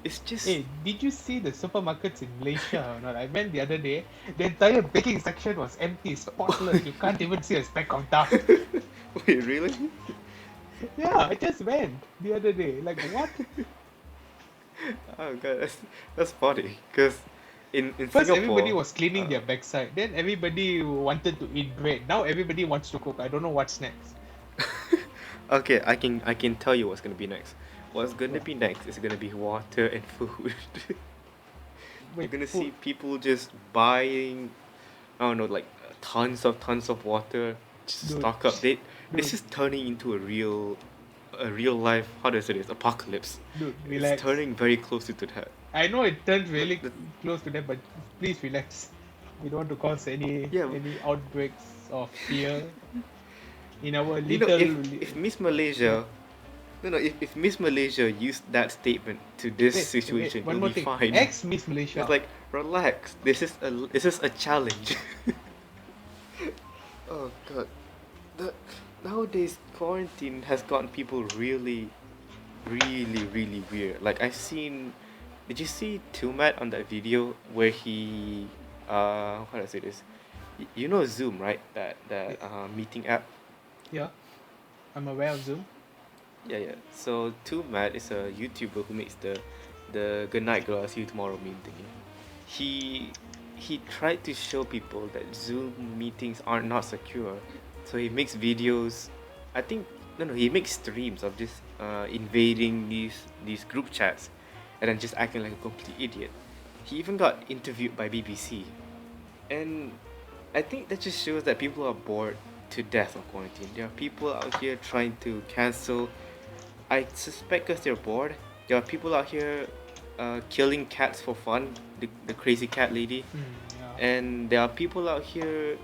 it's just Hey, did you see the supermarkets in Malaysia or not? I went the other day. The entire baking section was empty, spotless. You can't even see a speck of dust. wait, really? Yeah, I just went the other day. Like, what? Oh god, that's funny because in First, everybody Singapore, was cleaning uh, their backside. Then everybody wanted to eat bread. Now everybody wants to cook. I don't know what's next. okay, I can tell you what's gonna be next. What's gonna What? be next is gonna be water and food. You're Wait, gonna see food. people just buying, I don't know, like tons of water just to Dude, stock up. It's dude, just turning into a real life, how do I say this, apocalypse. dude, It's relax. turning very closely to that. I know it turns The, really the close to that, but please relax. We don't want to cause any yeah, any outbreaks of fear in our you know, little. if Miss Yeah. Malaysia, no, no, if Miss Malaysia used that statement to this Wait, situation, one it'll more be thing. fine. Ex Miss It's Malaysia. like, relax. This is a challenge. Oh god. The Nowadays quarantine has gotten people really, really, really weird. Like I've seen, did you see Tumat on that video where he how do I say this? You know Zoom, right? That Yeah, meeting app. yeah, I'm aware of Zoom. Yeah, yeah. So Tumat is a YouTuber who makes the good night girl, I'll see you tomorrow meme thingy. He tried to show people that Zoom meetings are not secure. So he makes videos. I think no, no, he makes streams of just invading these group chats and then just acting like a complete idiot. He even got interviewed by BBC. And I think that just shows that people are bored to death of quarantine. There are people out here trying to cancel. I suspect because they're bored. There are people out here killing cats for fun. The crazy cat lady. Yeah. and there are people out here,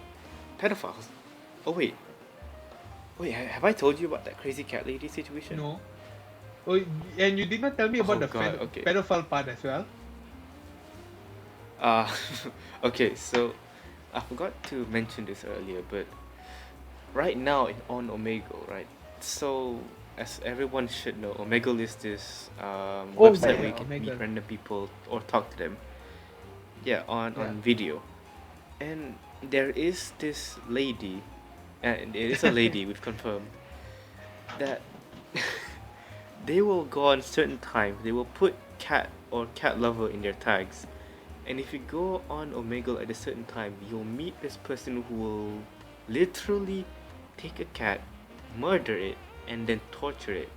pedophiles. Oh wait, have I told you about that crazy cat lady situation? No. Oh, and you did not tell me about Oh the god, okay. pedophile part as well. Uh, okay, so I forgot to mention this earlier, but right now on Omegle, right? So as everyone should know, Omegle is this Oh website where you yeah, can meet Omega. random people or talk to them. Yeah, Yeah. on video. And there is this lady, and it is a lady, we've confirmed, that they will go on certain times, they will put cat or cat lover in their tags. And if you go on Omegle at a certain time, you'll meet this person who will literally take a cat, murder it, and then torture it.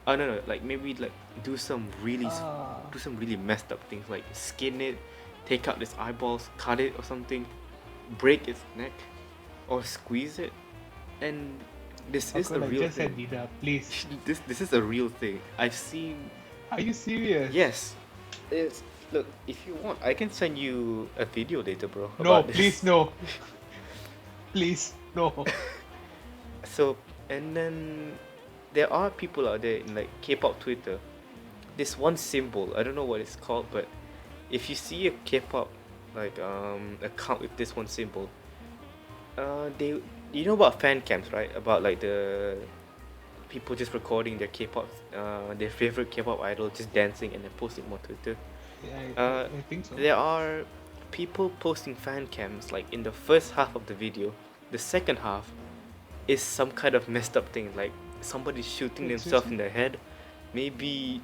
Oh no, like maybe like do some really Ah, do some really messed up things like skin it, take out its eyeballs, cut it or something, break its neck, or squeeze it. And this is a Akul, I real just had thing. dinner, please. This is a real thing. I've seen. Are you serious? Yes, it's look. If you want, I can send you a video later, bro, No, about please this. no. Please no. So and then there are people out there in like K-pop Twitter. This one symbol, I don't know what it's called, but if you see a K-pop like account with this one symbol, they you know about fan cams, right? About like the people just recording their K-pop, their favorite K-pop idol just dancing and then posting it on Twitter. Yeah, Uh, I think so. there are people posting fan cams like in the first half of the video. The second half is some kind of messed up thing, like somebody shooting Wait, themselves seriously? in the head. Maybe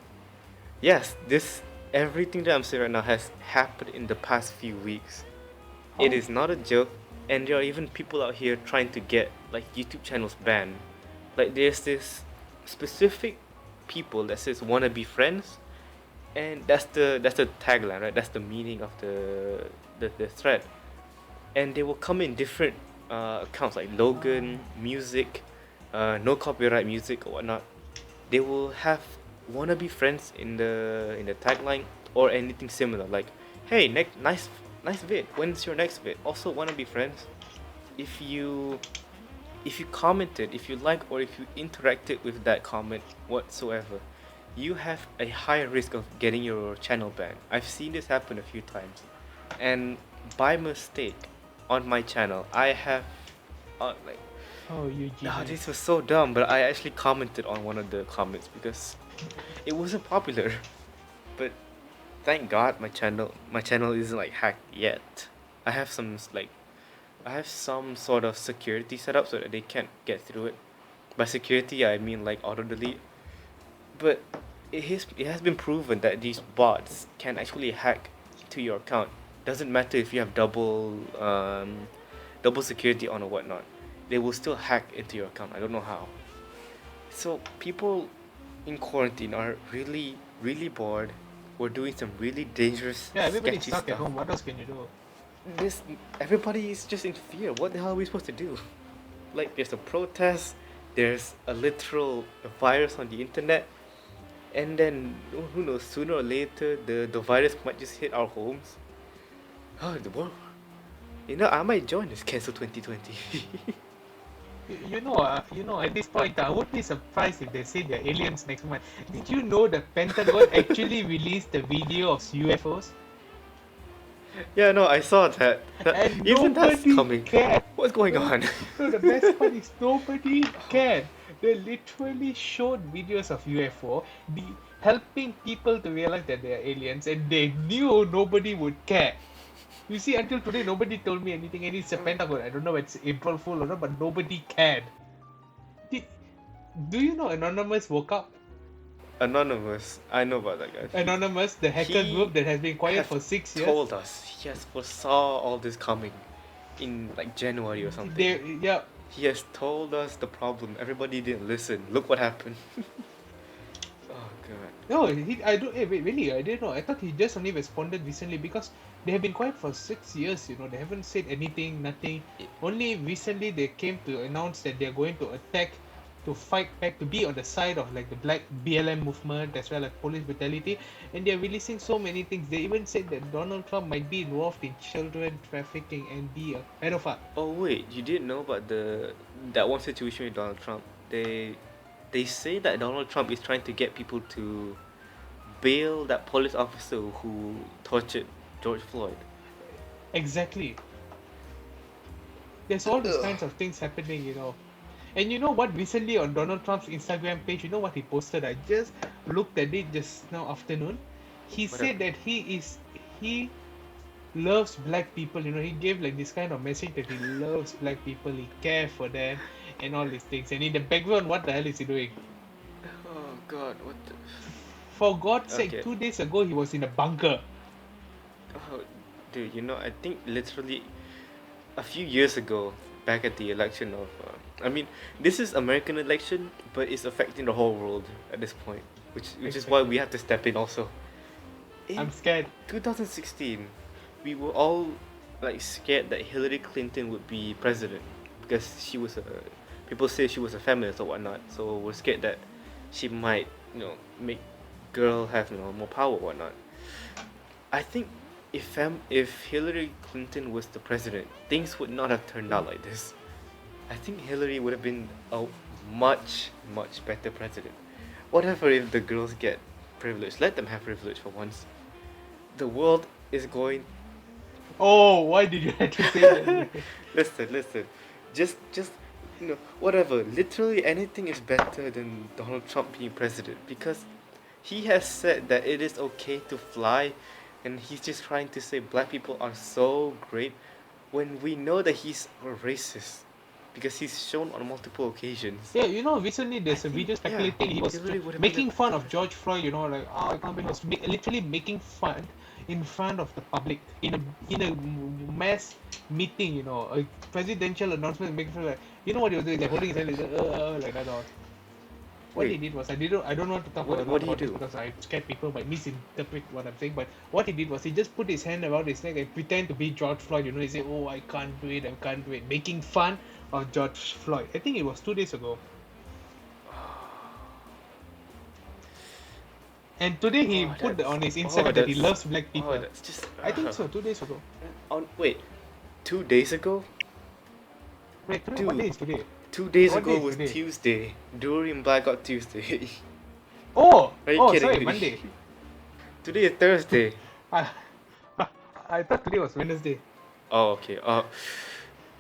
yes, this everything that I'm saying right now has happened in the past few weeks. It How? is not a joke, and there are even people out here trying to get like YouTube channels banned. Like there's this specific people that says wanna be friends, and that's the tagline, right? That's the meaning of the thread. And they will come in different accounts like Logan Ah, Music, no copyright music or whatnot. They will have wanna be friends in the tagline or anything similar like, hey, nice vid. When's your next vid? Also wanna be friends. If you if you commented, if you like, or if you interacted with that comment whatsoever, you have a higher risk of getting your channel banned. I've seen this happen a few times, and by mistake, on my channel, I have, like, oh, you this genius. was so dumb, but I actually commented on one of the comments because it wasn't popular. But thank God my channel isn't like hacked yet. I have I have some sort of security set up so that they can't get through it. By security, I mean like auto delete. But it has been proven that these bots can actually hack to your account. Doesn't matter if you have double security on or whatnot. They will still hack into your account. I don't know how. So people in quarantine are really really bored. We're doing some really dangerous, Yeah, everybody's sketchy stuck at stuff. home. What else can you do? This Everybody is just in fear. What the hell are we supposed to do? Like there's a protest, there's a literal virus on the internet, and then who knows, sooner or later the virus might just hit our homes. Oh, the world. I might join this cancel 2020. At this point, I would be surprised if they say they're aliens next month. Did you know the Pentagon actually released the video of UFOs? Yeah, no, I saw that. And Even that's nobody coming. cared. What's going No, on? no, the best part is nobody cared. They literally showed videos of UFO, helping people to realize that they are aliens, and they knew nobody would care. You see, until today, nobody told me anything, and it's a Pentagon. I don't know if it's April Fool or not, but nobody cared. Did, do you know Anonymous woke up? Anonymous, I know about that guy. Anonymous, the hacker He group that has been quiet have for 6 years. told us he has foresaw all this coming in like January or something. Yeah, He has told us the problem. Everybody didn't listen. Look what happened. Oh god. no, I don't. Wait, really? I didn't know. I thought he just only responded recently because they have been quiet for 6 years. They haven't said anything, nothing. It, Only recently they came to announce that they're going to attack to fight back, to be on the side of like the black BLM movement as well as police brutality, and they're releasing so many things. They even said that Donald Trump might be involved in children trafficking and be a pedophile. Oh wait, you didn't know about that one situation with Donald Trump? They say that Donald Trump is trying to get people to bail that police officer who tortured George Floyd. Exactly. There's all these Ugh. kinds of things happening, And you know what? Recently on Donald Trump's Instagram page, you know what he posted? I just looked at it just now afternoon. He What said that he loves black people. He gave like this kind of message that he loves black people, he cares for them, and all these things. And in the background, what the hell is he doing? Oh God, what the? For God's sake, Okay. 2 days ago he was in a bunker. Oh, dude, I think literally a few years ago, back at the election of, I mean, this is American election, but it's affecting the whole world at this point, which is why we Exactly. have to step in also. In I'm scared. 2016, we were all like scared that Hillary Clinton would be president because people say she was a feminist or whatnot. So we're scared that she might, make girl have more power or whatnot. I think if Hillary Clinton was the president, things would not have turned out like this. I think Hillary would have been a much better president. Whatever if the girls get privilege, let them have privilege for once. The world is going. Oh, why did you have to say that? Listen. Just whatever. Literally anything is better than Donald Trump being president because he has said that it is okay to fly, and he's just trying to say black people are so great when we know that he's a racist because he's shown on multiple occasions. Yeah, recently I there's a think video yeah, speculating he was Hillary would have been a making fun better of George Floyd, like, oh, I can't believe he was literally making fun in front of the public in a mass meeting, a presidential announcement making fun like, you know what he was doing? Like holding his hand like that. Or what he wait. did was I don't want to talk a What lot do you about this do? because I'm scared people might misinterpret what I'm saying. But what he did was he just put his hand around his neck and pretend to be George Floyd. He said, "Oh, I can't do it, I can't do it," making fun of George Floyd. I think it was 2 days ago. And today he Oh, put that's on his oh Instagram that he that's loves black oh people. that's just I think so, 2 days ago. on wait, 2 days ago, Wait, today, what day dude. is today? 2 days What day ago is was today? Tuesday during Blackout Tuesday. Oh, Are you oh, kidding sorry, me? Monday. Today is Thursday. I, I thought today was Wednesday. Oh, okay.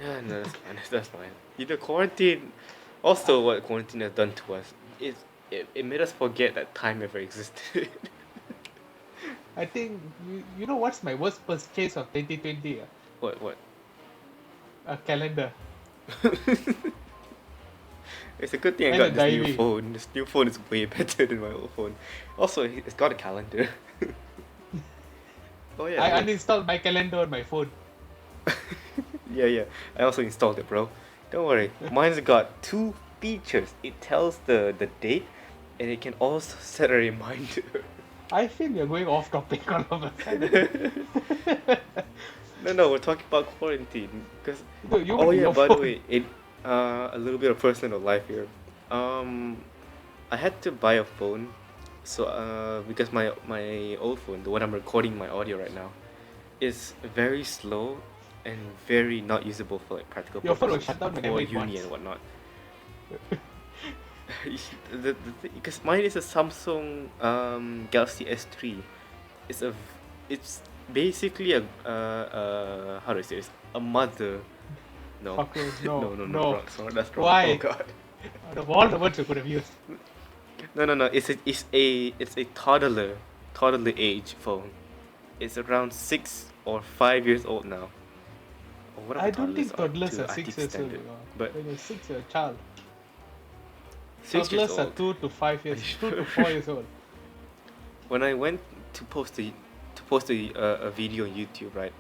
Yeah, no, that's fine. That's fine. Quarantine. Also, what quarantine has done to us is it made us forget that time ever existed. I think, you know what's my worst purchase of 2020? What? A calendar It's a good thing I and a got this new diary. phone. This new phone is way better than my old phone. Also, it's got a calendar. Oh yeah, I wait. uninstalled my calendar on my phone. Yeah. I also installed it, bro. Don't worry. Mine's got two features. It tells the date, and it can also set a reminder. I feel you're going off topic all of a sudden. No, we're talking about quarantine. Cause Dude, you oh with yeah, your by the phone. way, a little bit of personal life here. Um, I had to buy a phone, so because my old phone, the one I'm recording my audio right now, is very slow and very not usable for like practical Your phone will purposes shut down whenever for it uni wants. and whatnot. Because mine is a Samsung Galaxy S3. It's a it's basically how do I say this? A mother. No. Fucker, no, No, no. wrong. Sorry, that's wrong. Why? Oh god. Out of all the words you could have used. No. It's a toddler age phone. It's around 6 or 5 years old now. Or whatever I don't toddlers think are toddlers to are IT 6 years old, standard. But When you're 6, you're a child. 6 years Toddlers are old. 2 to 5 Are years, you 2 to sure? 4 years old. When I went to post a video on YouTube, right?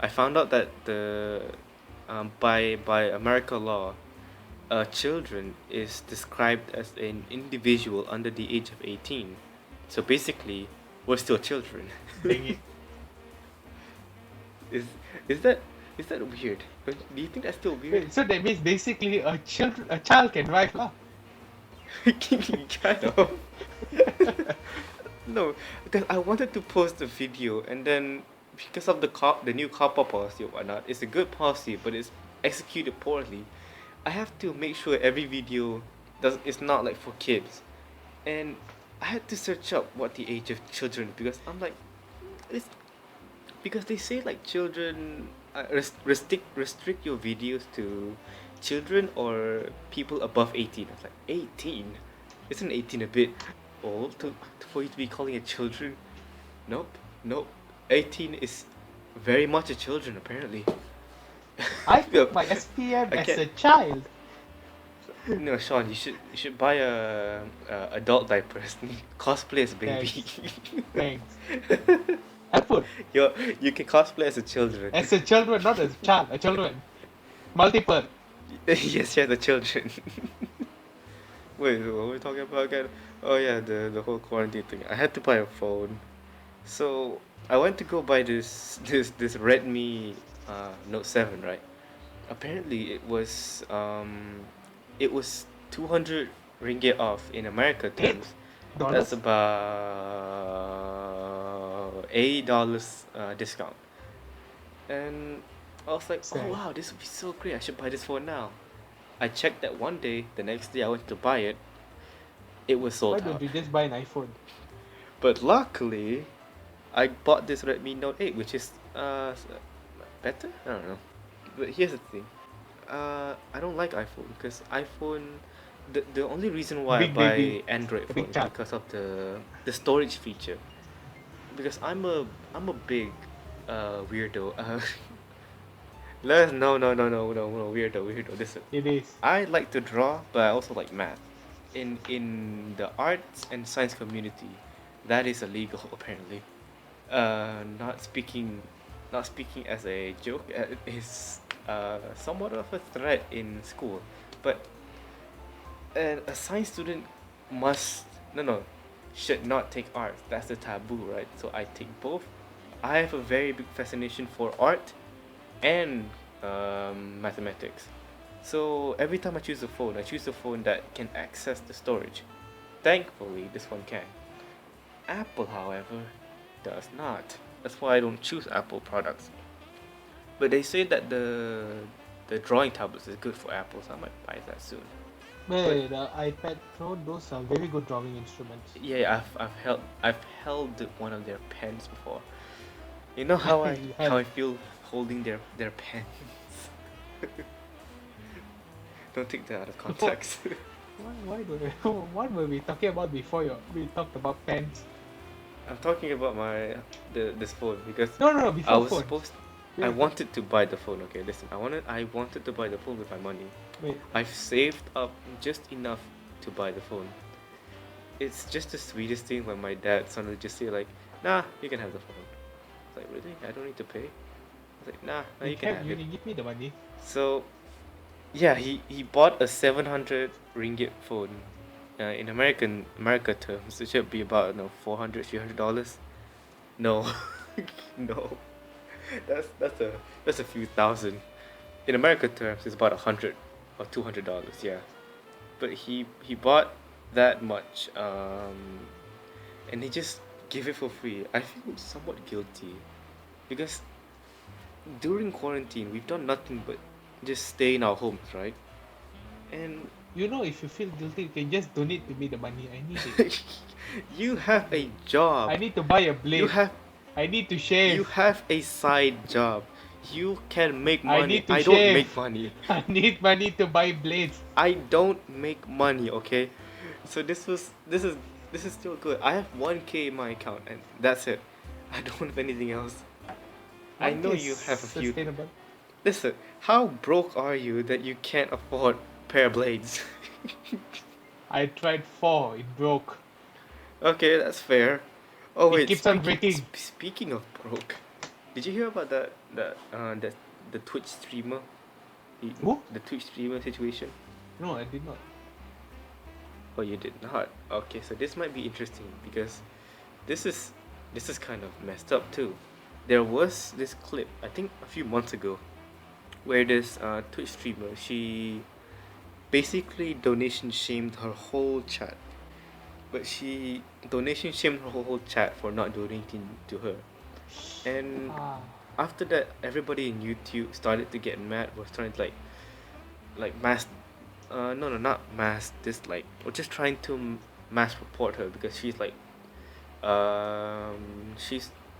I found out that by American law, children is described as an individual under the age of 18. So basically, we're still children. Dang it. Is is that is that weird? Do you think that's still weird? Wait, so that means basically a child can drive lah. Kind of. No, because I wanted to post a video, and then because of the new COPPA policy or whatnot, it's a good policy, but it's executed poorly. I have to make sure every video does it's not like for kids, and I had to search up what the age of children, because I'm like, it's because they say like children restrict your videos to children or people above 18. I was like, 18? Isn't 18 a bit old for you to be calling it children? Nope, nope. 18 is very much a children apparently. I No, took my SPM I as can't. a child. No, Sean, you should buy a adult diapers. Cosplay as a baby. Thanks. Helpful. You can cosplay as a children. As a children, not as a child. A children. Multiple. Yes, yeah, the children. Wait, what were we talking about again? Oh yeah, the whole quarantine thing. I had to buy a phone, so I went to go buy this Redmi Note 7, right? Apparently it was 200 ringgit off in America $8. terms. That's about $80 discount. And I was like, oh Sad. wow, this would be so great. I should buy this phone now. I checked that one day. The next day I went to buy it. It was Why sold don't out. you just buy an iPhone? But luckily, I bought this Redmi Note 8, which is better. I don't know. But here's the thing. I don't like iPhone because iPhone. The only reason why I Big buy baby. Android A phone big is chap. because of the storage feature. Because I'm a big weirdo. No, weirdo. Listen, It is. I like to draw, but I also like math. In the arts and science community, that is illegal apparently. Not speaking as a joke. It is somewhat of a threat in school. But a science student must no should not take arts. That's the taboo, right? So I take both. I have a very big fascination for art and mathematics. So every time I choose a phone that can access the storage. Thankfully, this one can. Apple, however, does not. That's why I don't choose Apple products. But they say that the drawing tablets is good for Apple, so I might buy that soon. But Hey, the iPad Pro, those are very good drawing instruments. yeah, I've held one of their pens before. You know how I You how have. I feel holding their pens. Don't take that out of What, context. why do what were we talking about before we talked about pens? I'm talking about this phone because No, I before was phones. supposed I Wait, wanted to buy the phone. Okay, listen. I wanted to buy the phone with my money. wait. I've saved up just enough to buy the phone. It's just the sweetest thing when my dad suddenly just say like, "Nah, you can have the phone." I was like, "Really? I don't need to pay?" I was like, "Nah, you can have You it." can give me the money. So yeah, he bought a 700 ringgit phone. In America terms, it should be about 400 $300. No, no, that's a few thousand. In America terms, it's about 100 or $200. Yeah, but he bought that much, and he just gave it for free. I feel somewhat guilty because during quarantine we've done nothing but just stay in our homes, right? And You know, if you feel guilty, you can just donate to me the money. I need it. you have a job. I need to buy a You blade. have I need to you shave. have a side job. You can make I money. need to I don't make shave. money. I need money to buy blades. I don't make money, okay? So this is still good. I have 1K in my account and that's it. I don't have anything else. I One know is you have a few. sustainable. Listen, how broke are you that you can't afford pair of blades? I tried 4. It broke. Okay, that's fair. Oh It wait, keeps on speaking breaking. speaking of broke, did you hear about that the Twitch streamer, Who? the Twitch streamer situation? No, I did not. Oh, you did not. Okay, so this might be interesting because this is this is kind of messed up too. There was this clip, I think a few months ago, where this Twitch streamer, she basically donation shamed her whole chat. But she donation shamed her whole chat for not donating to her. And Ah, after that, everybody in YouTube started to get mad. Was trying to like mass, no, not mass. This like we're just trying to mass report her because she's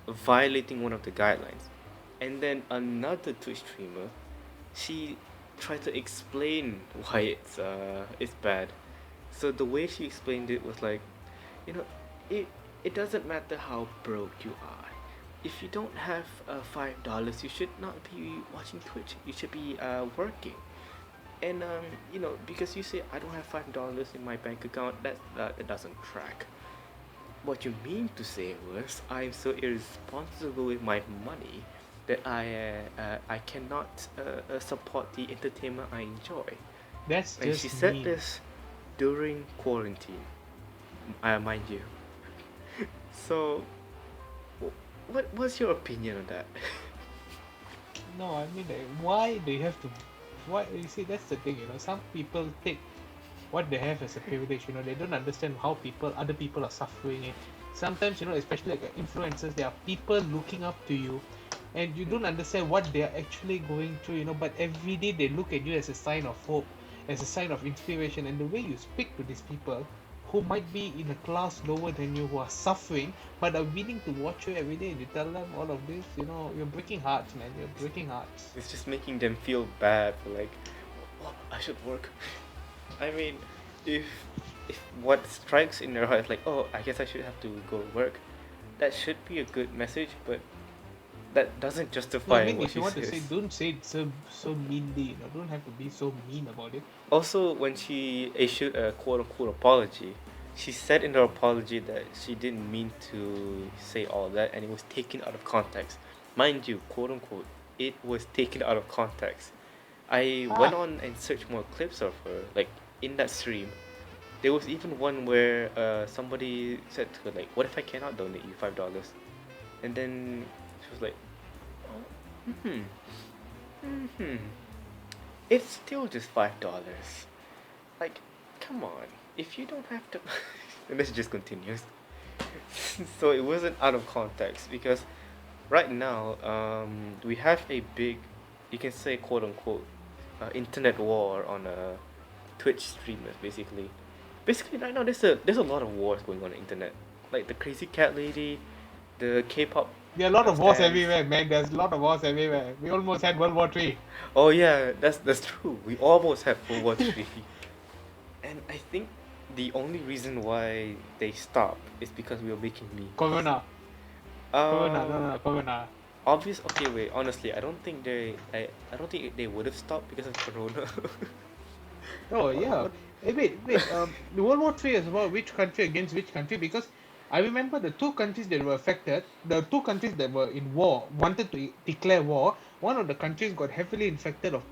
violating one of the guidelines. And then another Twitch streamer, she tried to explain why it's bad. So the way she explained it was like, you know, it it doesn't matter how broke you are. If you don't have $5, you should not be watching Twitch. You should be working. And because you say I don't have $5 in my bank account, that doesn't track. What you mean to say was I'm so irresponsible with my money that I cannot support the entertainment I enjoy. that's And she just said mean. this during quarantine, mind you. So, what was your opinion on that? No, I mean, like, why do you have to? Why you see? That's the thing. Some people take what they have as a privilege. They don't understand how other people are suffering it. Sometimes, especially like influencers, there are people looking up to you, and you don't understand what they are actually going through. But every day they look at you as a sign of hope, as a sign of inspiration, and the way you speak to these people who might be in a class lower than you, who are suffering but are willing to watch you every day, and you tell them all of this, you're breaking hearts, man. You're breaking hearts. It's just making them feel bad for like, well, I should work. I mean, if if what strikes in their heart is like, oh, I guess I should have to go work, that should be a good message, but that doesn't No, I justify mean, what if you she want to say, says. don't say it so meanly. Don't have to be so mean about it. Also, when she issued a quote unquote apology, she said in her apology that she didn't mean to say all that and it was taken out of context. Mind you, quote unquote, it was taken out of context. I went Ah, on and searched more clips of her, like in that stream. There was even one where somebody said to her like, "What if I cannot donate you $5?" And then she was like, "Oh, hmm, it's still just $5. Like, come on, if you don't have to." And this just continues. So it wasn't out of context because right now we have a big, you can say quote unquote, internet war on Twitch streamers basically. Basically right now there's a lot of wars going on the internet, like the crazy cat lady, the K-pop there are a lot of wars stands. everywhere, man. There's a lot of wars everywhere. We almost had World War III. Oh yeah, that's true. We almost had World War III. And I think the only reason why they stopped is because we were making memes. Corona. Corona. No, no, Um, no, Corona. obvious. Okay, wait. Honestly, I don't think they would have stopped because of Corona. Oh, what? yeah. What? Hey, wait. The World War III is about which country against which country? Because I remember the two countries that were affected, the two countries that were in war, wanted to declare war. One of the countries got heavily infected of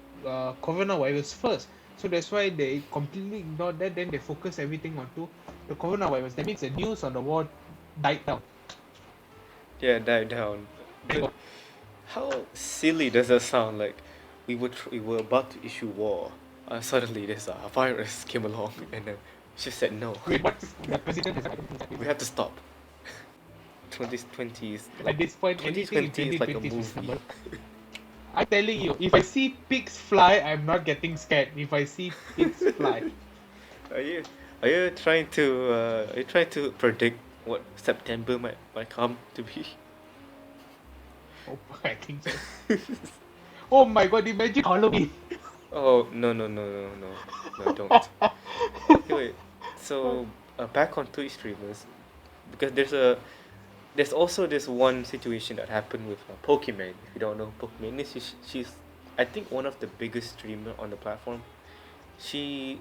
coronavirus first. So that's why they completely ignored that. Then they focused everything onto the coronavirus. That means the news on the war died down. Yeah, died down. But how silly does that sound? Like we were about to issue war. Suddenly, this virus came along, and then she said no. Wait, what's the president has? I don't think that We have to stop. 2020 is at like this point, anything in 2020 is like a 2020 is movie. reasonable. I'm telling you, if I see pigs fly, I'm not getting scared. If I see pigs fly, Are you are you trying to predict what September might come to be? oh, I think so. Oh my god, imagine Halloween. Oh no, don't. Okay, wait. So back on Twitch streamers, because there's also this one situation that happened with Pokimane. If you don't know Pokimane, she's I think one of the biggest streamer on the platform. She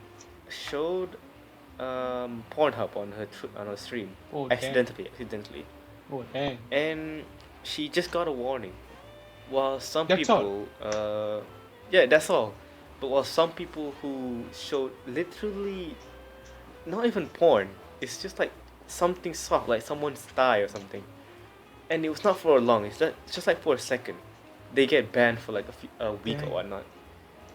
showed Pornhub on on her stream Oh damn. accidentally, Oh damn. and she just got a warning. While some That's all. people, yeah, that's all. But while some people who showed literally not even porn, it's just like something soft, like someone's thigh or something, and it was not for long. It's just like for a second. They get banned for like a week or Damn. whatnot.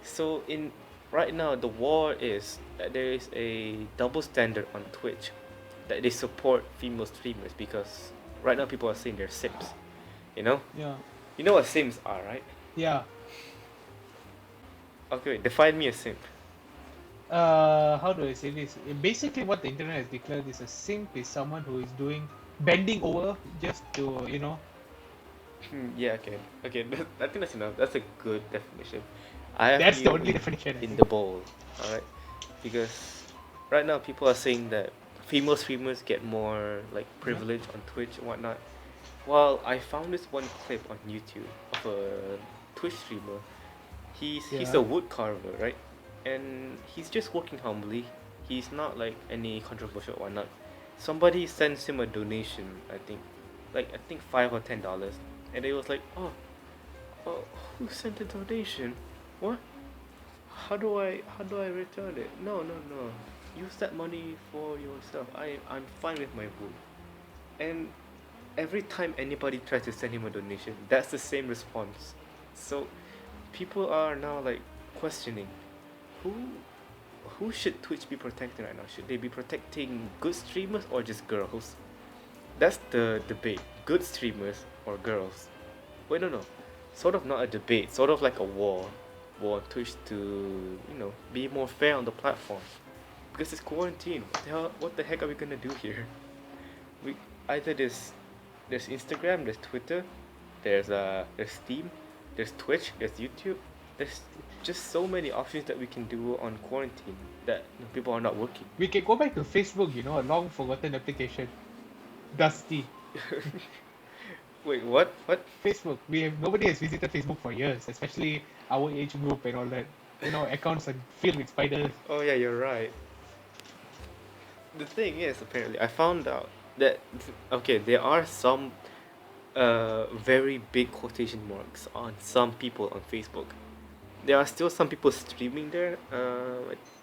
So in right now the war is that there is a double standard on Twitch that they support female streamers because right now people are saying they're simps. You know? Yeah. You know what simps are, right? Yeah. Okay, wait, define me a simp. How do I say this? Basically, what the internet has declared is a simp is someone who is doing bending over just to, Yeah, okay. Okay, I think that's enough. That's a good definition. I have that's the you only definition, I in think. the bowl, alright? Because right now people are saying that female streamers get more like Yeah. privilege on Twitch and whatnot. Well, I found this one clip on YouTube of a Twitch streamer. He's a Yeah. wood carver, right? And he's just working humbly. He's not like any controversial or whatnot. Somebody sends him a donation, I think $5 or $10, and they was like, oh, who sent a donation? What? How do I return it? No. Use that money for yourself. I'm fine with my wood. And every time anybody tries to send him a donation, that's the same response. So people are now like questioning who who should Twitch be protecting right now? Should they be protecting good streamers or just girls? That's the debate. Good streamers or girls? Wait, no. Sort of not a debate, sort of like a war. War on Twitch to, be more fair on the platform. Because it's quarantine. What the heck are we gonna do here? We either there's Instagram, there's Twitter, there's Steam, there's Twitch, there's YouTube. There's just so many options that we can do on quarantine that people are not working. We can go back to Facebook, a long forgotten application. Dusty. Wait, what? What? Facebook. Nobody has visited Facebook for years, especially our age group and all that. Accounts are filled with spiders. Oh yeah, you're right. The thing is, apparently, I found out that okay, there are some very big quotation marks on some people on Facebook. There are still some people streaming there.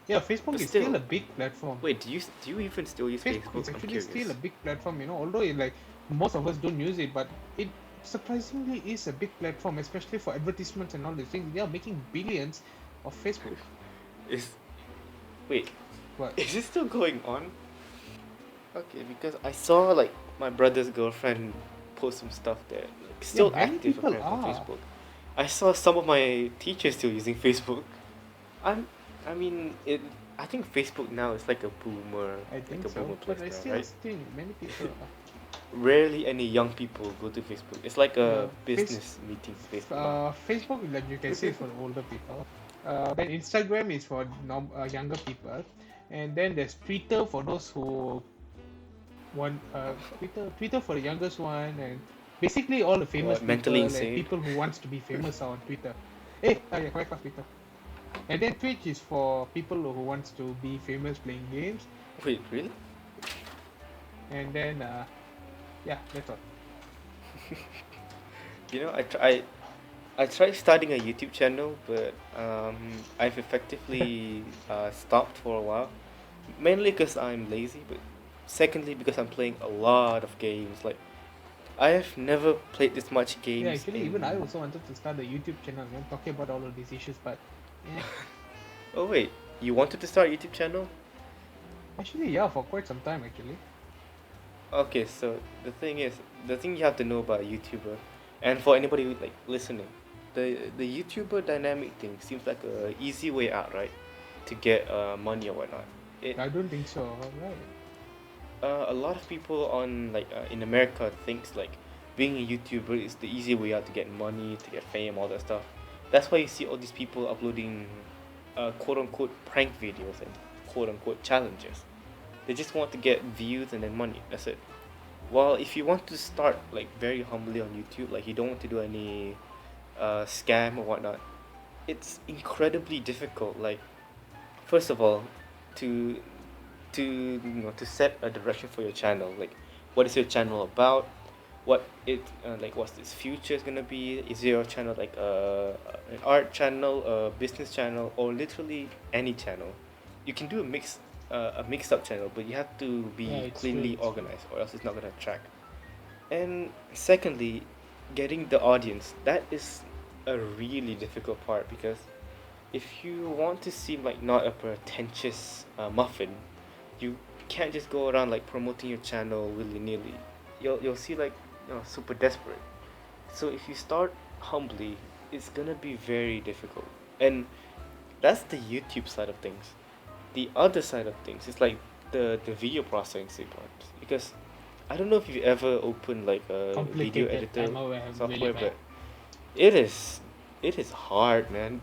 Yeah, Facebook But is still still, a big platform. wait, do you even still use Facebook is Facebook? I'm actually still a curious. big platform, although most of us don't use it, but it surprisingly is a big platform, especially for advertisements and all these things. They are making billions of Facebook. Is Wait, But is it still going on? Okay, because I saw like my brother's girlfriend post some stuff there, like yeah, still many active people apparently on are. Facebook. I saw some of my teachers still using Facebook. I'm, I mean, it. I think Facebook now is like a boomer, I like think a so. boomer But place I now, still right? think many people are. Rarely any young people go to Facebook. It's like Yeah, a business meeting Facebook now. Facebook, like you can say, is for the older people. Then Instagram is for younger people, and then there's Twitter for those who want Twitter for the youngest one, and basically all the famous What, mentally people and insane? people who wants to be famous are on Twitter. Hey, yeah, correct, Twitter. And then Twitch is for people who wants to be famous playing games, Wait, really? and then yeah, that's all. I tried starting a YouTube channel, but I've effectively stopped for a while. Mainly because I'm lazy, but secondly because I'm playing a lot of games. Like I have never played this much Yeah, games actually, even I in. also wanted to start a YouTube channel, talking about all of these issues, but yeah, Oh wait, you wanted to start a YouTube channel? actually, yeah, for quite some time actually. Okay, so the thing you have to know about a YouTuber, and for anybody like listening, the YouTuber dynamic thing seems like a easy way out, right? To get money or whatnot. It I don't think so, right? A lot of people in America thinks like being a YouTuber is the easy way out to get money, to get fame, all that stuff. That's why you see all these people uploading quote unquote prank videos and quote unquote challenges. They just want to get views and then money. That's it. Well, if you want to start like very humbly on YouTube, like you don't want to do any scam or whatnot, it's incredibly difficult. Like first of all, to to set a direction for your channel, like what is your channel about, what's its future is gonna be. Is your channel like an art channel, a business channel, or literally any channel? You can do a mixed up channel, but you have to Yeah, be it's true. cleanly It's true. organized, or else it's not gonna track. And secondly, getting the audience, that is a really difficult part because if you want to seem like not a pretentious muffin, you can't just go around like promoting your channel willy nilly. You'll see like super desperate. So if you start humbly, it's gonna be very difficult. And that's the YouTube side of things. The other side of things is like the video processing part. Because I don't know if you've ever opened like a video Complicated. editor I'm aware. I'm really software, bad. but it is it is hard, man.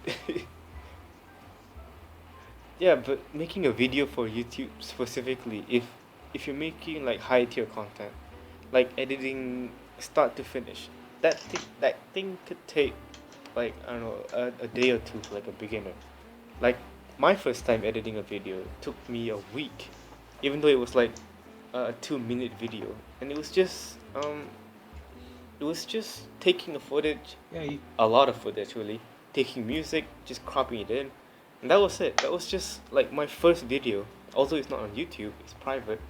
Yeah, but making a video for YouTube specifically, if you're making like high tier content, like editing start to finish, that thing could take like I don't know a day or two for like a beginner. Like my first time editing a video took me a week, even though it was like a 2 minute video, and it was just taking the footage, Yeah, a lot of footage really, taking music, just cropping it in, and that was it. That was just like my first video. Although it's not on YouTube, it's private,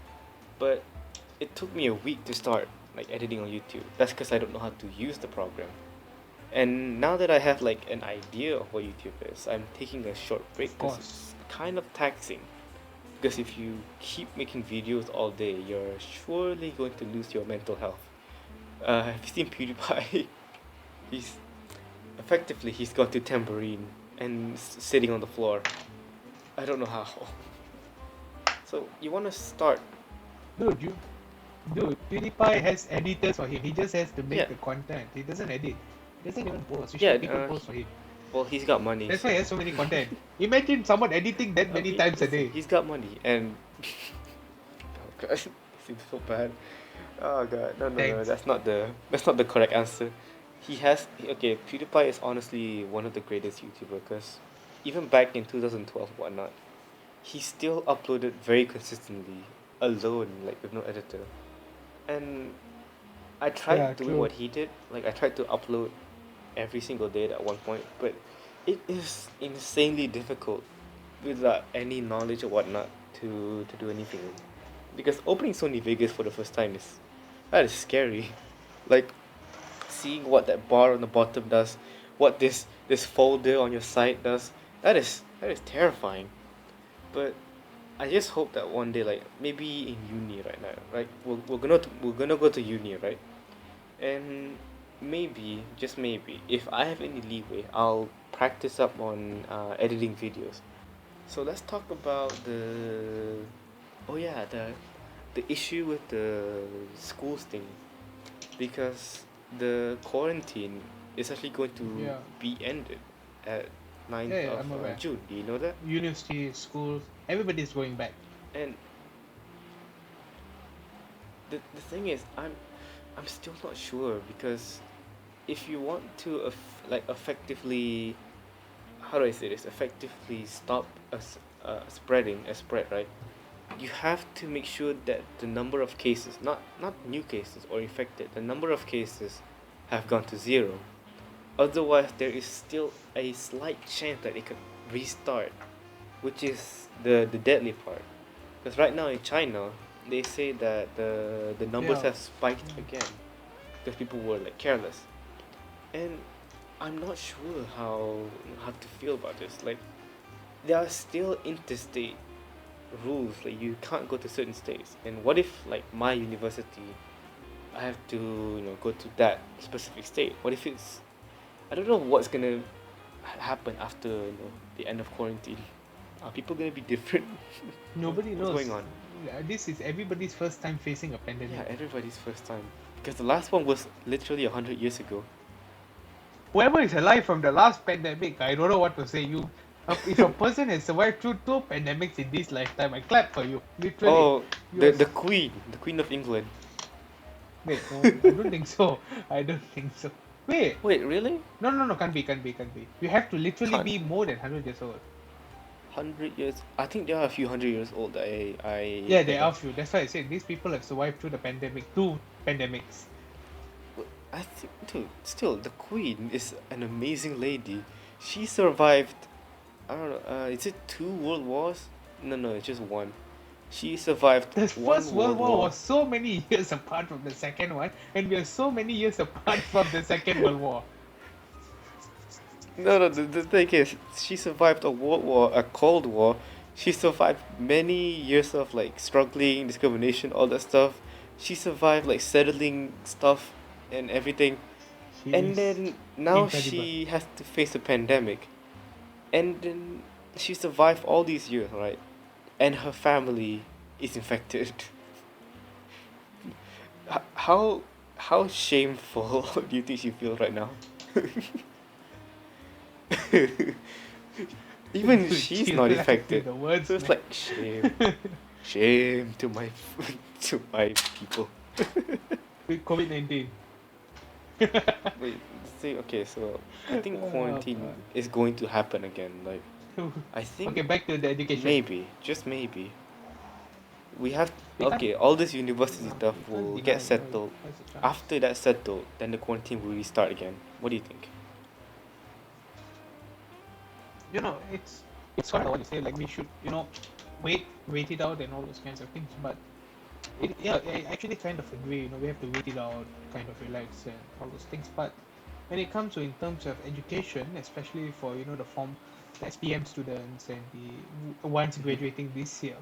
but it took me a week to start like editing on YouTube. That's because I don't know how to use the program. And now that I have like an idea of what YouTube is, I'm taking a short break of because course. it's kind of taxing. Because if you keep making videos all day, you're surely going to lose your mental health. Have you seen PewDiePie? He's he's gone to tambourine and sitting on the floor. I don't know how. So you want to start? Dude, PewDiePie has editors for him. He just has to Yeah, make the content. He doesn't edit. He doesn't even post. You yeah. should people post for him. Well, he's got money, That's why so he has so many content. Imagine someone editing that many times a listen, day. he's got money, and oh god, it seems so bad. Oh god, no, Thanks. that's not the correct answer. Okay. PewDiePie is honestly one of the greatest YouTuber because even back in 2012 whatnot, he still uploaded very consistently alone, like with no editor. And I Yeah, tried doing true. what he did. Like I tried to upload every single day at one point, but it is insanely difficult without any knowledge or whatnot to do anything. Because opening Sony Vegas for the first time is scary. Like seeing what that bar on the bottom does, what this folder on your side does, that is terrifying. But I just hope that one day, like maybe in uni right now, right? We're gonna go to uni, right? And maybe, just maybe, if I have any leeway, I'll practice up on editing videos. So let's talk about oh yeah, the issue with the schools thing, because the quarantine is actually going to Yeah. be ended at 9th Yeah, of I'm aware. June. Do you know that? University, schools, everybody's going back. And the thing is, I'm still not sure because if you want to like effectively, how do I say this? Effectively stop us spreading a spread, right? You have to make sure that the number of cases, not new cases or infected, the number of cases have gone to zero. Otherwise, there is still a slight chance that it could restart, which is the deadly part. Because right now in China, they say that the numbers Yeah. have spiked again because people were like careless, and I'm not sure how to feel about this. Like there are still interstate rules, like you can't go to certain states. And what if like my university, I have to go to that specific state? What if it's I don't know what's gonna happen after the end of quarantine. Are people gonna be different? Nobody What's knows. going on? This is everybody's first time facing a Yeah, pandemic. everybody's first time. Because the last one was literally 100 years ago. Whoever is alive from the last pandemic, I don't know what to say. If a person has survived through two pandemics in this lifetime, I clap for you. Literally, Oh, you the are. the Queen, the Queen of England. Wait, no, I don't think so. I don't think so. Wait, Wait, really? no, no, no, can't be. You have to literally Can't. be more than 100 years old. 100 years. I think there are a few 100 years old that I Yeah, heard there of. are few. That's why I said these people have survived through the pandemic, two pandemics. But I think, dude, still, the Queen is an amazing lady. She survived. I don't know. Is it 2 world wars? No, it's just one. She survived The one First World world War war. was so many years apart from the second one, and we are so many years apart from the Second World War. No, no. The thing is, she survived a world war, a cold war. She survived many years of like struggling, discrimination, all that stuff. She survived like settling stuff and everything. She And is then now incredible. she has to face a pandemic. And then she survived all these years, right? And her family is infected. How how shameful do you think she feels right now? Even Dude, she's chill not out infected. with the So words, it's man. like shame, shame to my to my people. With COVID-19. Wait, see, okay, so I think Oh, quarantine God. is going to happen again. Like I Okay, think back to the education. maybe, just maybe, we have We can't, okay. All this university stuff we can't will get deny, settled. there's a chance. After that's settled, then the quarantine will restart again. What do you think? It's kind of what you say, like we should, wait it out and all those kinds of things. But I actually kind of agree. We have to wait it out, kind of relax and all those things. But when it comes to in terms of education, especially for the SPM students and the ones Mm-hmm. graduating this year,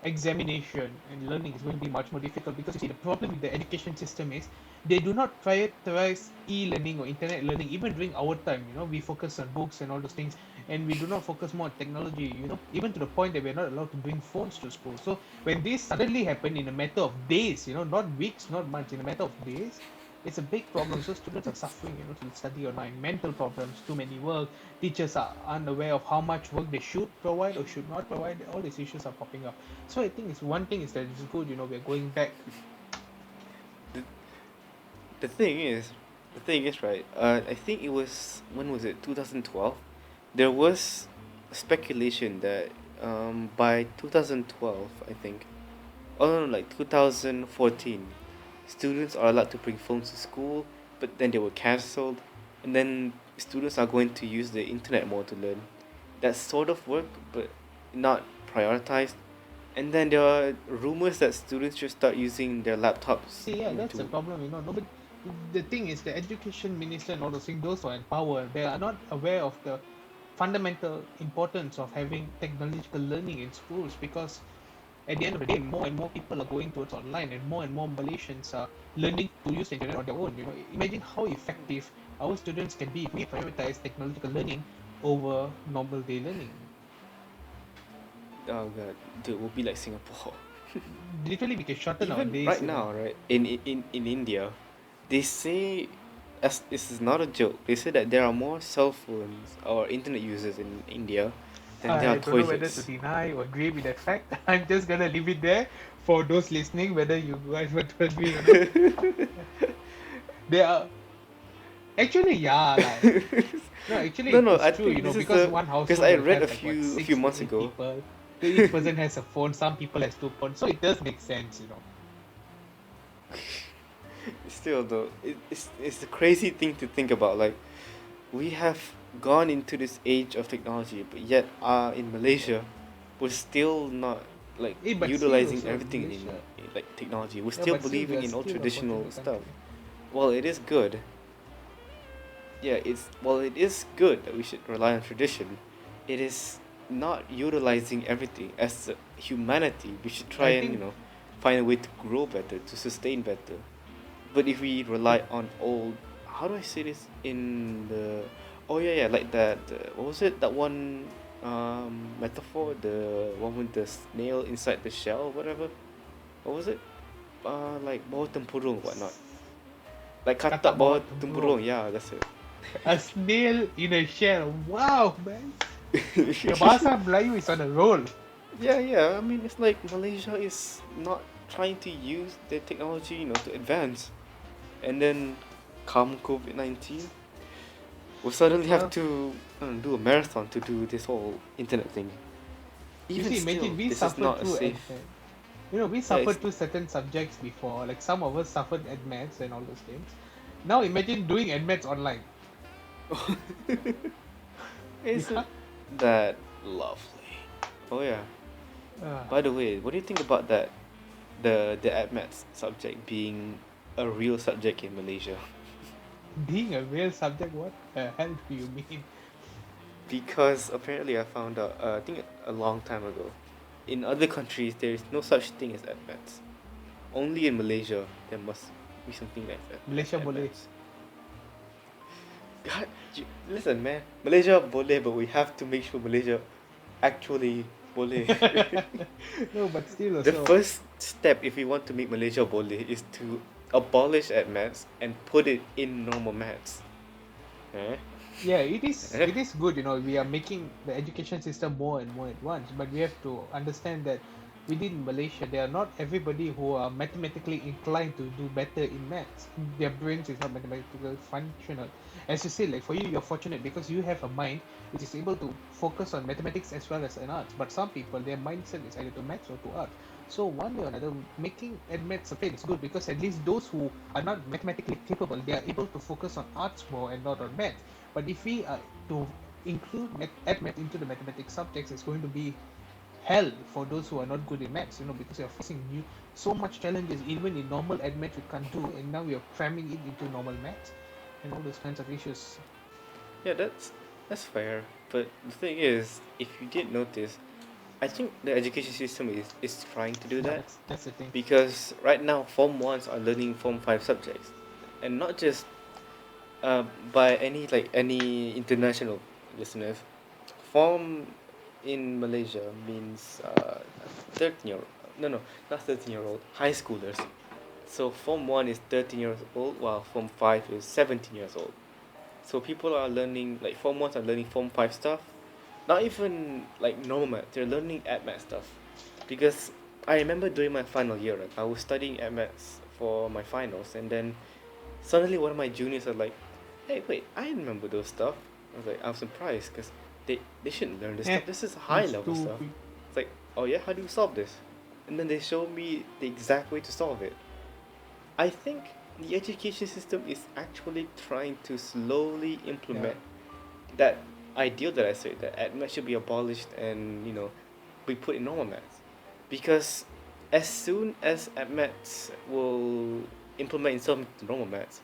examination and learning is going to be much more difficult because you see the problem with the education system is they do not prioritize e-learning or internet learning even during our time. We focus on books and all those things, and we do not focus more on technology, even to the point that we're not allowed to bring phones to school. So when this suddenly happened in a matter of days, not weeks, not months, in a matter of days, it's a big problem. So students are suffering, to study online, mental problems, too many work, teachers are unaware of how much work they should provide or should not provide. All these issues are popping up. So I think it's one thing is that it's good, we're going back. The, the thing is, the thing is, right? I think it was when was it? 2012. There was speculation that by 2012, I think, oh no, no, like 2014, students are allowed to bring phones to school, but then they were cancelled, and then students are going to use the internet more to learn. That sort of work, but not prioritized. And then there are rumors that students should start using their laptops See, yeah, that's the to. problem, nobody. The thing is, the education minister and all those things, those who are in power, they are not aware of the fundamental importance of having technological learning in schools, because at the end of the day, more and more people are going towards online, and more Malaysians are learning to use the internet on their own. Imagine how effective our students can be if we prioritize technological learning over normal day learning. Oh god, dude, we'll be like Singapore. Literally, we can shorten our Even days. right now, right, in India, they say, as this is not a joke, they say that there are more cell phones or internet users in India than there are I don't know whether to toilets. deny or agree with that fact. I'm just gonna leave it there for those listening, whether you guys want to agree or not. They are actually, yeah, like no, actually No, it no, is I true, think this is because the one because household I will read have like what a few six to months eight ago. people. So each person has a phone. Some people has two phones, so it does make sense. Still though, it's a crazy thing to think about. Like we have gone into this age of technology, but yet in Malaysia, we're still not like But still, utilizing also everything Malaysia. in like technology. We're Yeah, still but still, we believing are in old still a traditional fortunate stuff. country. Well, it is good. Yeah, it is good that we should rely on tradition. It is not utilizing everything as humanity. We should try I and think find a way to grow better, to sustain better. But if we rely on old, how do I say this in the? Oh yeah, yeah, like that. What was it? That one metaphor, the one with the snail inside the shell, whatever. What was it? Like bawah tempurung, whatnot. Like katak katak bawah bawah tempurung. tempurung. Yeah, that's it. A snail in a shell. Wow, man. Your bahasa Melayu is on a roll. Yeah, yeah. I mean, it's like Malaysia is not trying to use the technology, to advance, and then come COVID-19, we suddenly have Well, to do a marathon to do this whole internet thing. you Even see, imagine still, we this is suffered not a through safe. we Yeah, suffered through certain subjects before. Like some of us suffered at maths and all those things. Now imagine doing admits online. You isn't can't. that lovely? Oh yeah. Uh, By the way, what do you think about that? The AdMats subject being a real subject in Malaysia. being a real subject, what the hell do you mean? because apparently I found out, I think a long time ago, in other countries there is no such thing as admits. Only in Malaysia there must be something like that as Malaysia boleh. admits. God, listen, man. Malaysia boleh, but we have to make sure Malaysia actually boleh. No, but still The also. first step, if we want to make Malaysia boleh, is to abolish admits and put it in normal maths. Eh? Yeah, it is Eh? it is good, we are making the education system more and more advanced, but we have to understand that within Malaysia, there are not everybody who are mathematically inclined to do better in maths. Their brains is not mathematically functional. As you say, like for you, you're fortunate because you have a mind which is able to focus on mathematics as well as in arts. But some people, their mindset is either to maths or to art. So one way or another, making admits a fail is good because at least those who are not mathematically capable, they are able to focus on arts more and not on maths. But if we are to include admit into the mathematics subjects, it's going to be hell for those who are not good in maths, because you're forcing you so much challenges even in normal admit you can't do, and now you're cramming it into normal maths and all those kinds of issues. Yeah, that's fair. But the thing is, if you did notice, I think the education system is trying to do Yeah, that that's the thing. because right now Form Ones are learning Form 5 subjects, and not just uh, by any international listeners. Form in Malaysia means 13 year no, not 13-year old, high schoolers. So Form 1 is 13 years old while Form 5 is 17 years old. So people are learning, like Form 1s are learning Form 5 stuff, not even like normal math, they're learning math stuff. Because I remember during my final year, right, I was studying maths for my finals, and then suddenly one of my juniors are like, hey, wait, I remember those stuff. I was surprised because they shouldn't learn this Eh, stuff. This is high you level stuff. stupid. It's like, oh yeah, how do you solve this? And then they show me the exact way to solve it. I think the education system is actually trying to slowly Yeah, implement that ideal that I said, that admit should be abolished and be put in normal maths. Because as soon as admits will implement itself into normal maths,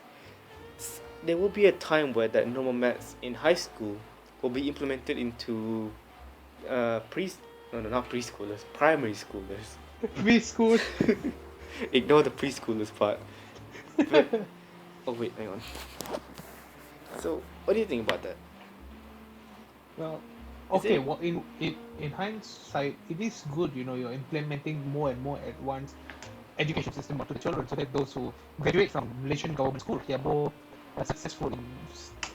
there will be a time where that normal maths in high school will be implemented into pre no, no, not preschoolers, primary schoolers. preschool. Ignore the preschoolers part. But oh wait, hang on. So what do you think about that? Well, Is okay. it Well, in hindsight, it is good. You're implementing more and more advanced education system onto the children, so that those who graduate from Malaysian government school, they are more successful in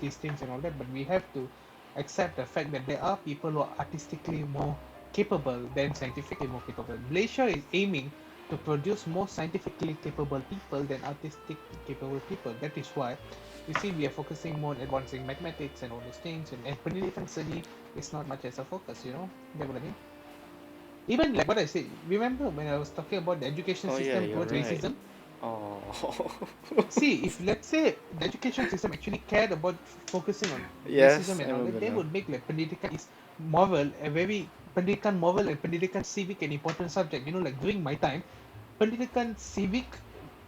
these things and all that. But we have to accept the fact that there are people who are artistically more capable than scientifically more capable. Malaysia is aiming to produce more scientifically capable people than artistically capable people. That is why you see we are focusing more on advancing mathematics and all those things, and pendidikan seni is not much as a focus. Get what I mean? Even like what I said, remember when I was talking about the education oh yeah, system you're towards right. racism? Oh. See, if let's say the education system actually cared about focusing on Yes, racism I and all that, remember they now. would make like pendidikan is moral, a very pendidikan moral and pendidikan civic an important subject. Like during my time, pendidikan civic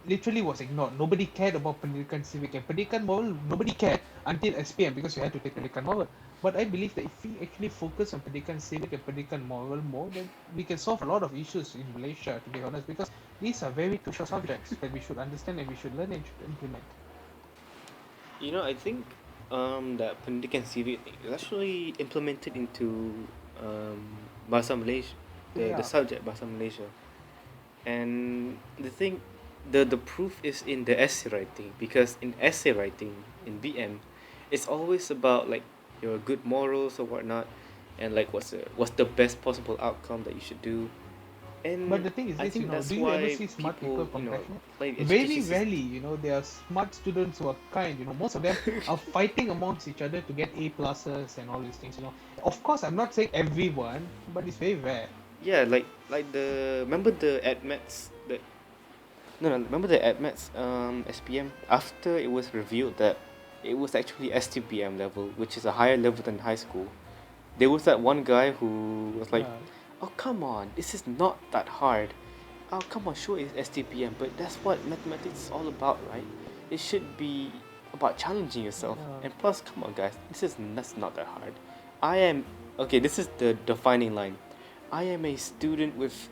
literally was ignored. Nobody cared about pendidikan civic, and pendidikan moral nobody cared until SPM because you had to take pendidikan moral. But I believe that if we actually focus on pendidikan civic and pendidikan moral more, then we can solve a lot of issues in Malaysia, to be honest, because these are very crucial subjects that we should understand and we should learn and should implement. I think that Pendidikan CV thing is actually implemented into um Bahasa Malaysia, the Yeah. subject Bahasa Malaysia. And the thing, the proof is in the essay writing, because in essay writing in BM, it's always about like your good morals or whatnot, and like what's the best possible outcome that you should do. But And the thing is I this, think do that's you ever why see smart people people compassionate? like Very education system. rarely, there are smart students who are kind. Most of them are fighting amongst each other to get A pluses and all these things. Of course, I'm not saying everyone, but it's very rare. Yeah, like the remember the admits the no, no, remember the AdMats SPM, after it was revealed that it was actually STPM level, which is a higher level than high school. There was that one guy who was like, Yeah. "Oh come on, this is not that hard. Oh come on, sure it's STPM, but that's what mathematics is all about, right? It should be about challenging yourself. Yeah. And plus, come on guys, that's not that hard." I am okay. This is the defining line. I am a student with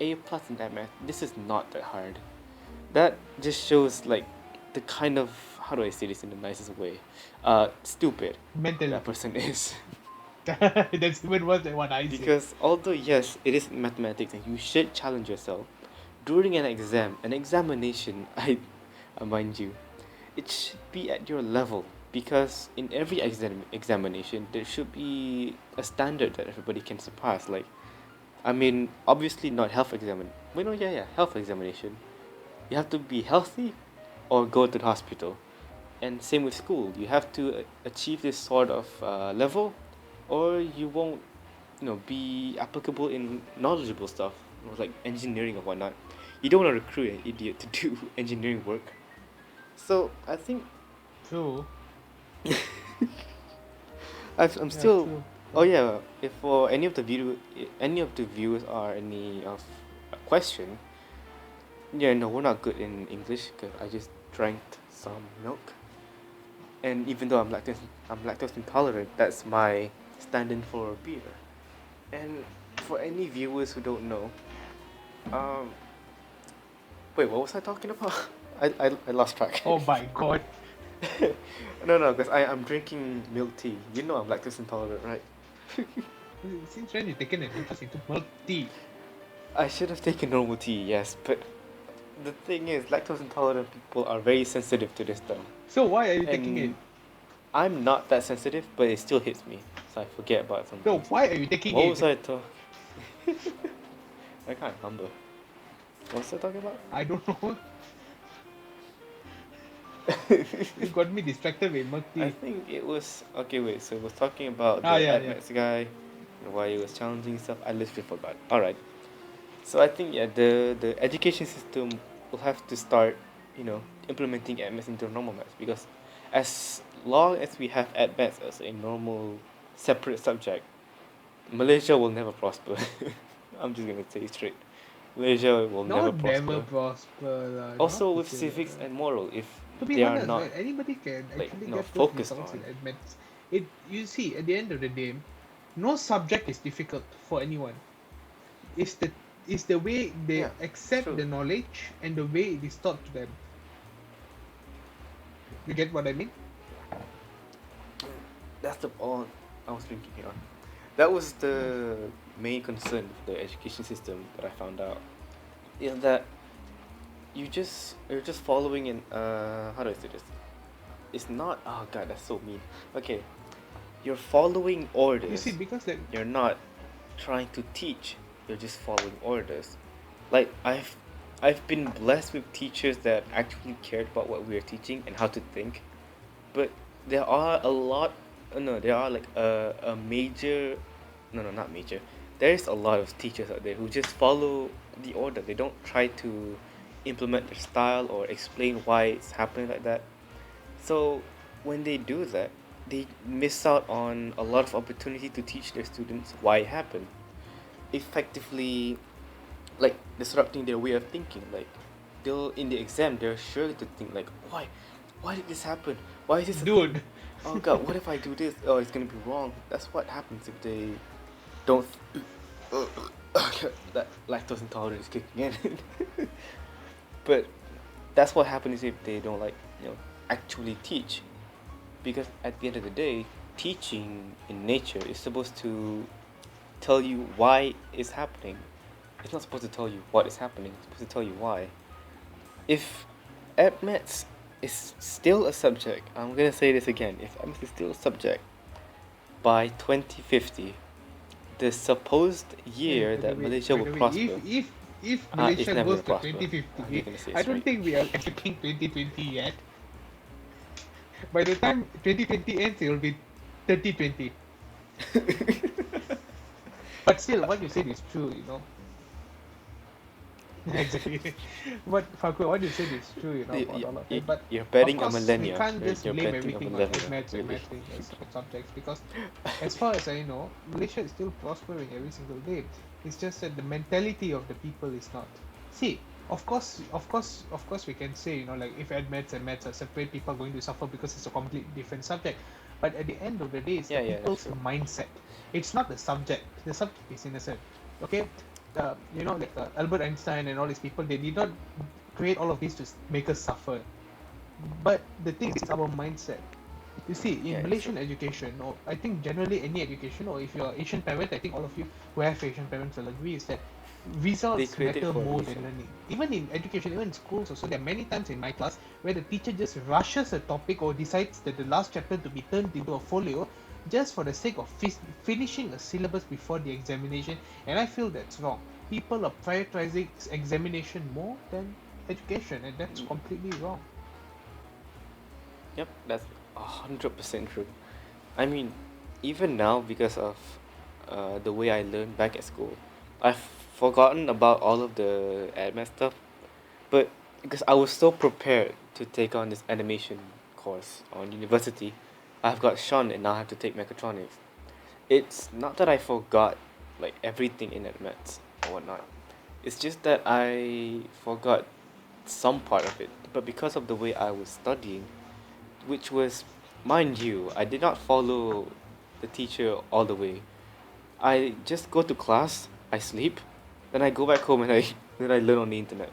A plus in that math. This is not that hard. That just shows like the kind of, how do I say this in the nicest way? Stupid that Mentality. person is. That's even worse than what I say. Because although yes, it is mathematics and you should challenge yourself during an examination, mind you, it should be at your level, because in every examination there should be a standard that everybody can surpass. Like, I mean, obviously not health examine. Wait, no, yeah, health examination. You have to be healthy or go to the hospital. And same with school. You have to achieve this sort of level, or you won't, be applicable in knowledgeable stuff, like engineering or whatnot. You don't want to recruit an idiot to do engineering work. So I think True. I'm Yeah, still. true. Oh yeah, if for any of the viewers are any of a question, yeah, no, we're not good in English because I just drank some milk, and even though I'm lactose intolerant, that's my stand-in for beer. And for any viewers who don't know, um, wait, what was I talking about? I lost track. Oh my god. No, because I'm drinking milk tea. You know I'm lactose intolerant, right? Since when you taken an interest into milk tea? I should have taken normal tea, yes, but the thing is, lactose intolerant people are very sensitive to this stuff. So why are you taking it? And I'm not that sensitive, but it still hits me, so I forget about some So things. why are you taking What it? was I talking? I can't remember. What was I talking about? I don't know. You got me distracted with milk I tea. think it was okay. Wait, so it was talking about Ah, the yeah, yeah. AdMax guy and why he was challenging stuff. I literally forgot. All right. So I think, yeah, the education system will have to start, implementing AdMaths into normal maths, because as long as we have AdMaths as a normal separate subject, Malaysia will never prosper. I'm just gonna say it straight. Malaysia will never Not never prosper. prosper lah. Also Not to with say civics that. and moral, if To be they are honest, not right, anybody can like actually get good focused results in on. admits. It you see, at the end of the day, no subject is difficult for anyone. It's the way they Yeah, accept true. the knowledge and the way it is taught to them. You get what I mean? That's the all I was thinking on. That was the main concern with the education system that I found out, is that you're just following in, how do I say this? It's not, oh god, that's so mean. Okay, you're following You see, orders. because like You're not trying to teach. You're just following orders. Like I've been blessed with teachers that actually cared about what we are teaching and how to think. But there are a lot, no, there are like a major, no, not major. There is a lot of teachers out there who just follow the order. They don't try to implement their style or explain why it's happening like that. So when they do that, they miss out on a lot of opportunity to teach their students why it happened, effectively, like disrupting their way of thinking. Like, they'll in the exam they're sure to think like, why did this happen? Why is this a thing? dude, Oh god, what if I do this? Oh, it's gonna be wrong. That's what happens if they don't. That lactose intolerance is kicking in. But that's what happens if they don't, like, actually teach. Because at the end of the day, teaching in nature is supposed to tell you why it's happening. It's not supposed to tell you what is happening. It's supposed to tell you why. If AdMaths is still a subject, I'm gonna say this again. If AdMaths is still a subject by 2050, the supposed hey, year by the that way, Malaysia will prosper, if it's Malaysia never goes gonna to prosper. 2050, I'm just gonna say it I don't straight. think we are entering 2020 yet. By the time 2020 ends, it will be 3020. But still, what you said is true, you know. Exactly. But Fakul, what you said is true, you know, about all of that. But You're of betting a course, we millennia. can't just You're blame betting a everything on millennia, maths and really. maths as subjects because, as far as I know, Malaysia is still prospering every single day. It's just that the mentality of the people is not. See, of course, we can say, you know, like if maths and maths are separate, people are going to suffer because it's a completely different subject. But at the end of the day, it's the Yeah, yeah, that's people's true. mindset. It's not the subject. The subject is innocent. Okay, like Albert Einstein and all these people, they did not create all of this to make us suffer. But the thing is our mindset. You see, Yeah, in it's true. Malaysian education, or I think generally any education, or if you're Asian parent, I think all of you who have Asian parents will agree, is that They results create it matter for a more than reason. learning. Even in education, even in schools also, there are many times in my class where the teacher just rushes a topic or decides that the last chapter to be turned into a folio just for the sake of finishing a syllabus before the examination, and I feel that's wrong. People are prioritizing examination more than education, and that's Mm. completely wrong. Yep, that's 100% true. I mean, even now, because of the way I learned back at school, I've forgotten about all of the admin stuff. But because I was so prepared to take on this animation course on university, I've got Shoan and now I have to take mechatronics. It's not that I forgot like everything in admins or whatnot. It's just that I forgot some part of it. But because of the way I was studying, which was, mind you, I did not follow the teacher all the way. I just go to class, I sleep, then I go back home and I then I learn on the internet.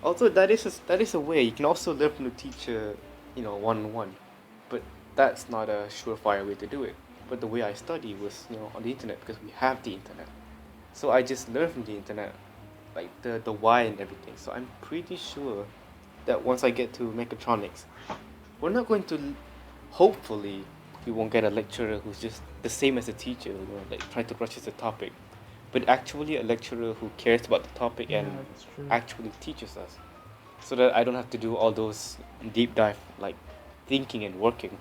Also, that is a way you can also learn from the teacher, one on one. But that's not a surefire way to do it. But the way I study was, on the internet because we have the internet. So I just learn from the internet, like the why and everything. So I'm pretty sure that once I get to mechatronics, we're not going to, hopefully, we won't get a lecturer who's just the same as a teacher, like trying to rush the topic, but actually a lecturer who cares about the topic Yeah, and that's true. actually teaches us, so that I don't have to do all those deep dive like thinking and working.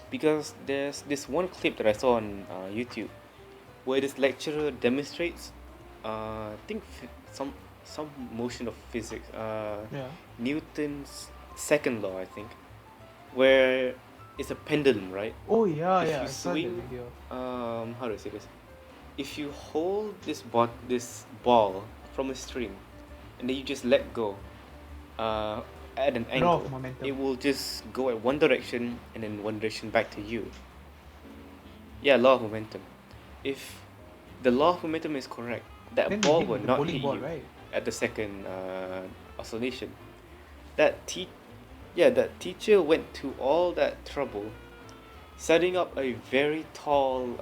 Because there's this one clip that I saw on YouTube where this lecturer demonstrates, I think some motion of physics, Yeah. Newton's second law, I think, where it's a pendulum, right? Oh yeah, If yeah, you I saw the swing, video. how do I say this? If you hold this ball from a string, and then you just let go, uh, at an Law of angle, it momentum. will just go at one direction and then one direction back to you. Yeah, law of momentum. If the law of momentum is correct, that Then you ball hit will with the not bowling hit ball, you right? at the second oscillation. That te- yeah, that teacher went to all that trouble setting up a very tall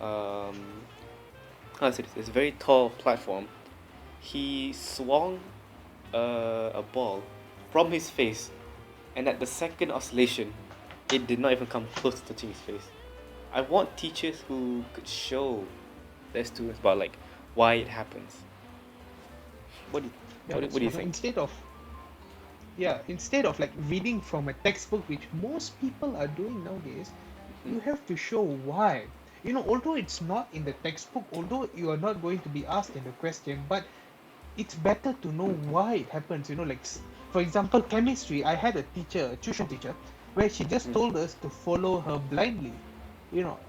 how to say this very tall platform. He swung a ball from his face, and at the second oscillation it did not even come close to touching his face. I want teachers who could show their students about like why it happens. what do you, Yeah, what that's do you true. think? Instead of like reading from a textbook, which most people are doing nowadays, Hmm? you have to show why. Although it's not in the textbook, although you are not going to be asked in the question, but it's better to know why it happens. Like for example, chemistry. I had a teacher, a tuition teacher, where she just Hmm? told us to follow her blindly.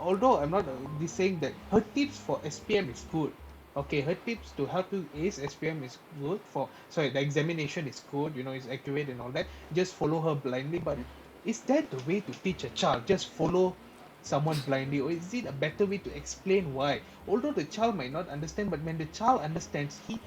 Although I'm not saying that her tips for SPM is good. Okay, her tips to help you ace SPM is good. Sorry, the examination is good. Is accurate and all that. Just follow her blindly. But Hmm? is that the way to teach a child? Just follow someone blindly, or is it a better way to explain why? Although the child might not understand, but when the child understands, he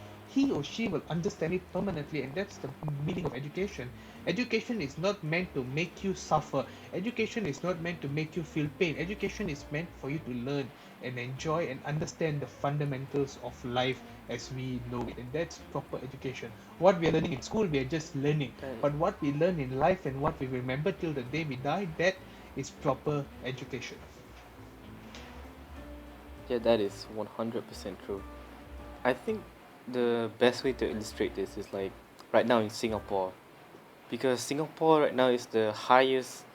or she will understand it permanently, and that's the meaning of education. Education is not meant to make you suffer. Education is not meant to make you feel pain. Education is meant for you to learn and enjoy and understand the fundamentals of life as we know it, and that's proper education. What we are learning in school, we are just learning, That is, but what we learn in life and what we remember till the day we die, that is proper education. yeah, that is 100% true. I think the best way to illustrate this is like right now in Singapore, because Singapore right now is the highest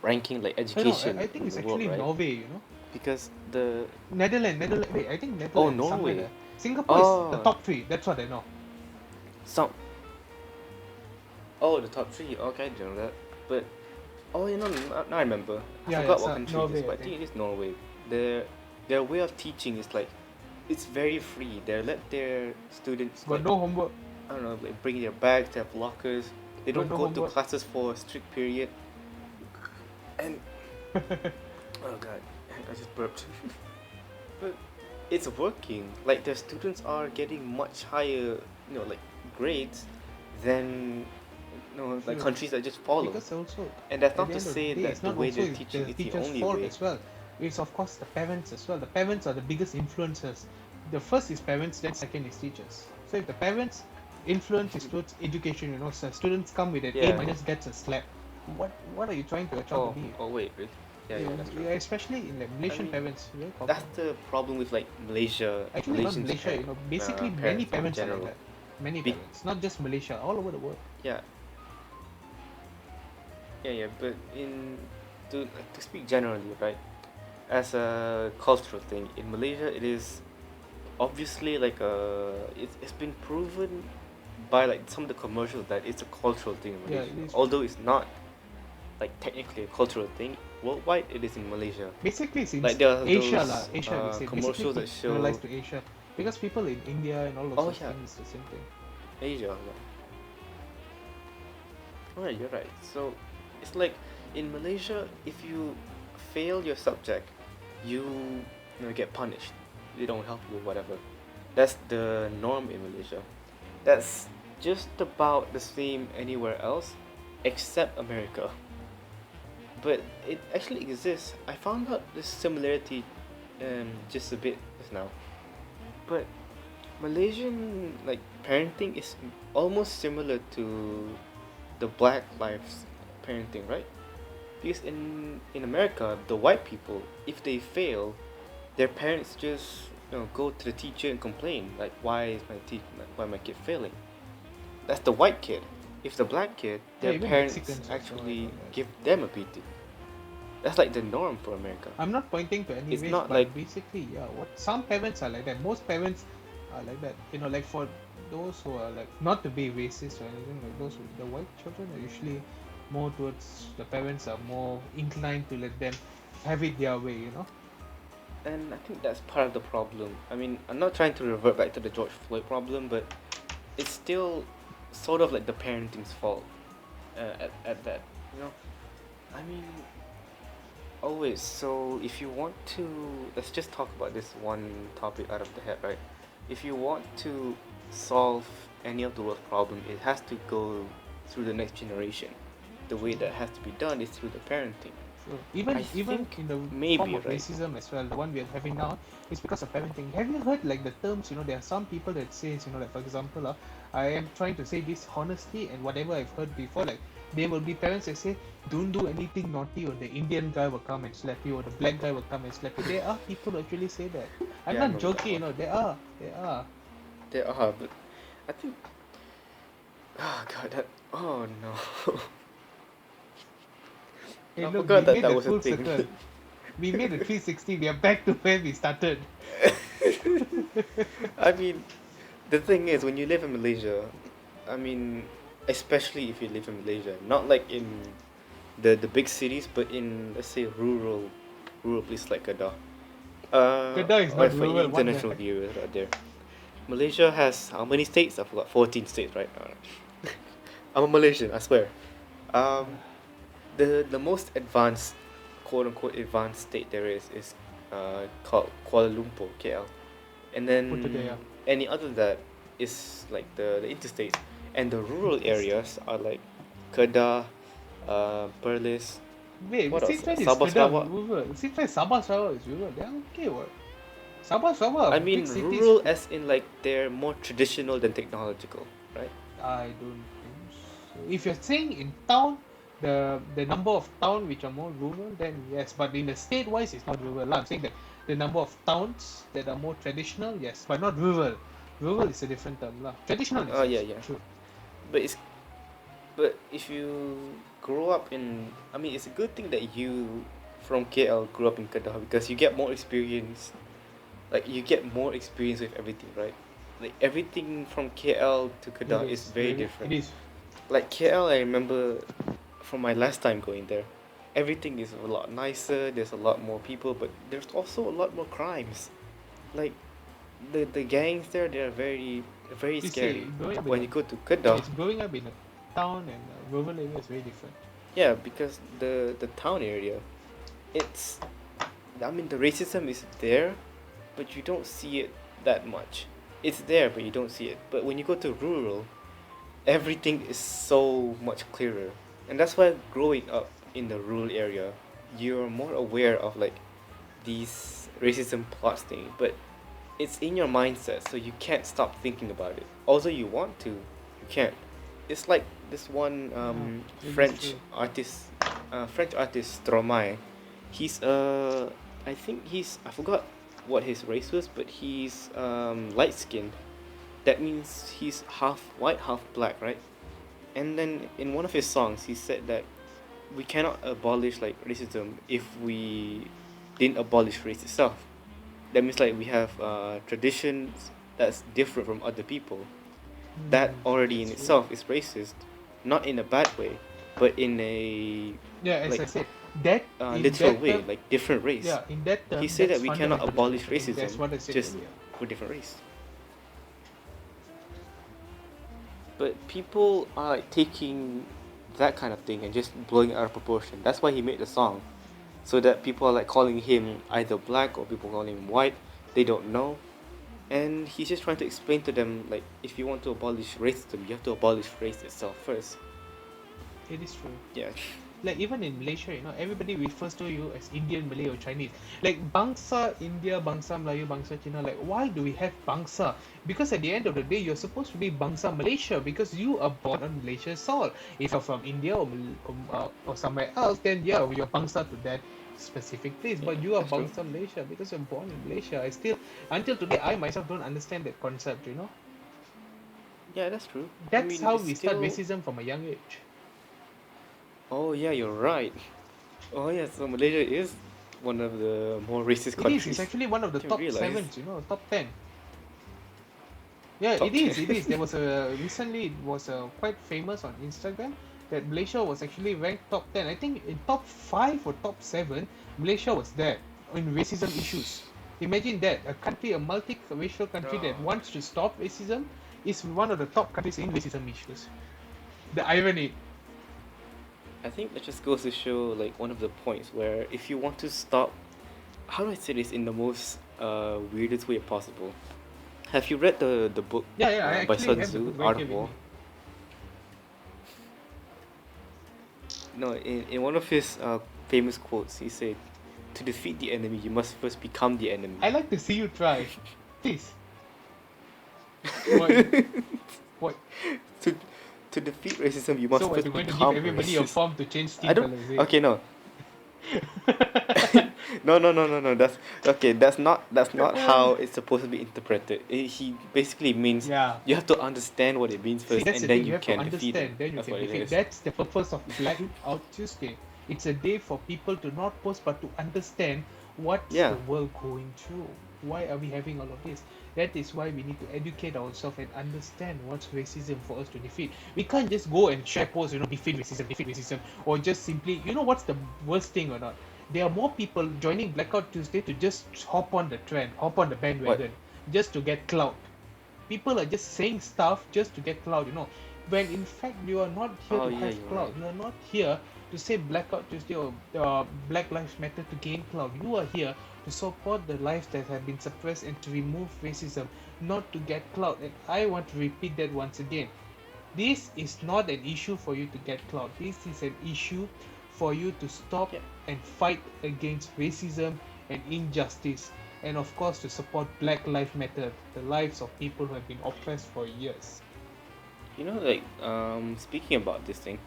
ranking like No, I education think in it's the world, actually right? Norway. Because the Netherlands. Wait, I think oh, Netherlands somewhere Norway. there. Singapore is the Oh, top three. That's what I know. some oh, the top three. Okay, I didn't know that. But now I remember. I Yeah, forgot what so country it is, Norway, I but I think think. it is Norway. Their way of teaching is like it's very free. They let their students Got like, no homework. I don't know, like bring their bags, they have lockers. They Got don't no go to homework. classes for a strict period. And Oh god, I just burped. But it's working. Like the students are getting much higher, like grades than like Sure. countries that just follow. Because also, And that's at not the to end of say the day, it's that the not way also they're teaching the is the teacher's only fault way. as well. It's of course the parents as well. The parents are the biggest influencers. The first is parents, then second is teachers. So if the parents influence is towards education, so students come with an A Yeah. minus gets a slap. What are you trying to your child to Oh, be? oh wait, really? Yeah, yeah, that's true. Yeah, especially in the I Malaysian mean, parents, very that's common. the problem with like Malaysia, Actually, not Malaysians Malaysia. Basically many parents in parents are like general. that. Many Be- parents, not just Malaysia, all over the world. yeah, yeah. But to speak generally, right? As a cultural thing in Malaysia, it is obviously like it's been proven by like some of the commercials that it's a cultural thing in Yeah, Malaysia. it is. Although it's not like technically a cultural thing worldwide, it is in Malaysia. Basically, it's in Like there are Asia, lah. those Asia, we say. Basically, commercials that generalized show. to Asia. Because people in India and all of Oh those yeah, things, it's the same thing. Asia. Yeah. Oh yeah, you're right. So it's like in Malaysia, if you fail your subject, you, get punished. They don't help you, whatever. That's the norm in Malaysia. That's just about the same anywhere else, except America. But it actually exists. I found out this similarity just a bit just now. But Malaysian like parenting is almost similar to the Black Lives parenting, right? Because in America, the white people, if they fail, their parents just go to the teacher and complain like, why my kid failing? That's the white kid. If the black kid, Yeah, their even parents Mexicans also, I actually know that. give them a beating. That's like the norm for America. I'm not pointing to any It's race, not but like basically, yeah, what some parents are like that. Most parents are like that. Like for those who are like not to be racist or anything, like those the white children are usually more towards the parents are more inclined to let them have it their way. and I think that's part of the problem. I mean, I'm not trying to revert back to the George Floyd problem, but it's still sort of like the parenting's fault at that, you know? I mean, always. So if you want to, let's just talk about this one topic out of the head, right? If you want to solve any of the world's problem, it has to go through the next generation. The way that has to be done is through the parenting. So even I even think in the maybe, form of right? racism as well, the one we are having now, is because of parenting. Have you heard like the terms? There are some people that says, like for example, I am trying to say this honestly and whatever I've heard before, like there will be parents that say, don't do anything naughty, or the Indian guy will come and slap you, or the black guy will come and slap you. There are people who actually say that. I'm Yeah, I not remember that joking, one. there are, there are. There are, but I think, oh god, oh no. Hey, I look, forgot we that made that the was a full thing. circle. We made a 360. We are back to where we started. I mean, the thing is, when you live in Malaysia, I mean, especially if you live in Malaysia, not like in the big cities, but in, let's say, rural places like Kedah. Kedah is Or not for you rural. What the international heck? viewers out there, Malaysia has how many states? I forgot. 14 states, right? I'm a Malaysian, I swear. Um, the most advanced, quote unquote advanced state there is called Kuala Lumpur, KL, and Put it then there. any other that is like the interstate, and the rural areas are like Kedah, Perlis, Wait, what else? Singapore is Sabah Kedah Sarawak. rural. Singapore Sabah Sarawak is rural. They're okay, what? Sabah Sarawak, I big mean cities. rural as in like they're more traditional than technological, right? I don't think so. If you're saying in town, the number of town which are more rural, then yes. But in the state wise, it's not rural. I'm saying that the number of towns that are more traditional, yes, but not rural. Rural is a different term, lah. Traditional is Oh yeah, yes, yeah. true. But if you grow up in, I mean, it's a good thing that you from KL grew up in Kedah because you get more experience. Like you get more experience with everything, right? Like everything from KL to It Kedah is is very very, it different. is. Like KL, I remember from my last time going there, everything is a lot nicer. There's a lot more people, but there's also a lot more crimes. Like the gangs there, they're very You see, scary. When you go to Kedah, it's growing up in a town and rural area is very different. yeah, because the town area, it's I mean, the racism is there, but you don't see it that much. It's there, but you don't see it. But when you go to rural, everything is so much clearer. And that's why growing up in the rural area, you're more aware of like these racism plots thing, but it's in your mindset, so you can't stop thinking about it. Although you want to, you can't. It's like this one Yeah, it is French true. artist, Stromae. He's I think I forgot what his race was, but he's light skinned. That means he's half white, half black, right? And then in one of his songs, he said that we cannot abolish like racism if we didn't abolish race itself. That means like we have traditions that's different from other people. That already in That's true. itself is racist, not in a bad way, but in a Yeah, as like I said, that in literal that way, term, like different race. yeah, in that He term, said that's that we cannot fundamentally true. abolish I mean, that's racism what I said just earlier. for different race. But people are like taking that kind of thing and just blowing it out of proportion. That's why he made the song, so that people are like calling him either black or people calling him white. They don't know, and he's just trying to explain to them like if you want to abolish racism, you have to abolish race itself first. It is true. Yeah. Like even in Malaysia, everybody refers to you as Indian, Malay, or Chinese. Like Bangsa India, Bangsa Melayu, Bangsa China. Like why do we have Bangsa? Because at the end of the day, you're supposed to be Bangsa Malaysia because you are born on Malaysia's soil. If you're from India or somewhere else, then yeah, you're Bangsa to that specific place. Yeah, But you are that's true. Bangsa Malaysia because you're born in Malaysia. I still, until today, I myself don't understand that concept. Yeah, that's true. I That's mean, how it's we start still. racism from a young age. Oh yeah, you're right. Oh yeah, so Malaysia is one of the more racist It is. It's countries. actually one of the Didn't top realize. sevens. Top 10. Yeah, it Top 10. is. It is. There was a recently it was quite famous on Instagram that Malaysia was actually ranked top 10. I think in top 5 or top 7, Malaysia was there in racism issues. Imagine that a country, a multi-racial country that Oh, wants to stop racism, is one of the top countries in racism issues. The irony. I think that just goes to show like one of the points where if you want to stop, how do I say this in the most weirdest way possible? Have you read the book Yeah, yeah. I by actually Sun have the Tzu, book right Art here of with War? me. No, in one of his famous quotes, he said, "To defeat the enemy, you must first become the enemy." I like to see you try. Please. What? What? to to defeat racism, you So must what? first You're going to give become everybody a racist. form to change I skin don't. color, is it? Okay, no. No, no, no, no, no. That's okay. That's not how it's supposed to be interpreted. He basically means Yeah. you have to understand what it means See, first, that's and the then thing. You you have to can defeat him. understand, then you That's can what it defeat. is. That's the purpose of Blackout Tuesday. It's a day for people to not post but to understand what's Yeah. the world going through. Why are we having all of this? That is why we need to educate ourselves and understand what's racism for us to defeat. We can't just go and share posts, defeat racism, or just simply, what's the worst thing or not? There are more people joining Blackout Tuesday to just hop on the trend, hop on the What? bandwagon, just to get clout. People are just saying stuff just to get clout. When in fact you are not here Oh to yeah, have you're clout. right. You are not here to say Blackout Tuesday or Black Lives Matter to gain clout. You are here to support the lives that have been suppressed and to remove racism, not to get clout. And I want to repeat that once again. This is not an issue for you to get clout. This is an issue for you to stop Yeah. and fight against racism and injustice. And of course, to support Black Lives Matter, the lives of people who have been oppressed for years. Like speaking about this thing,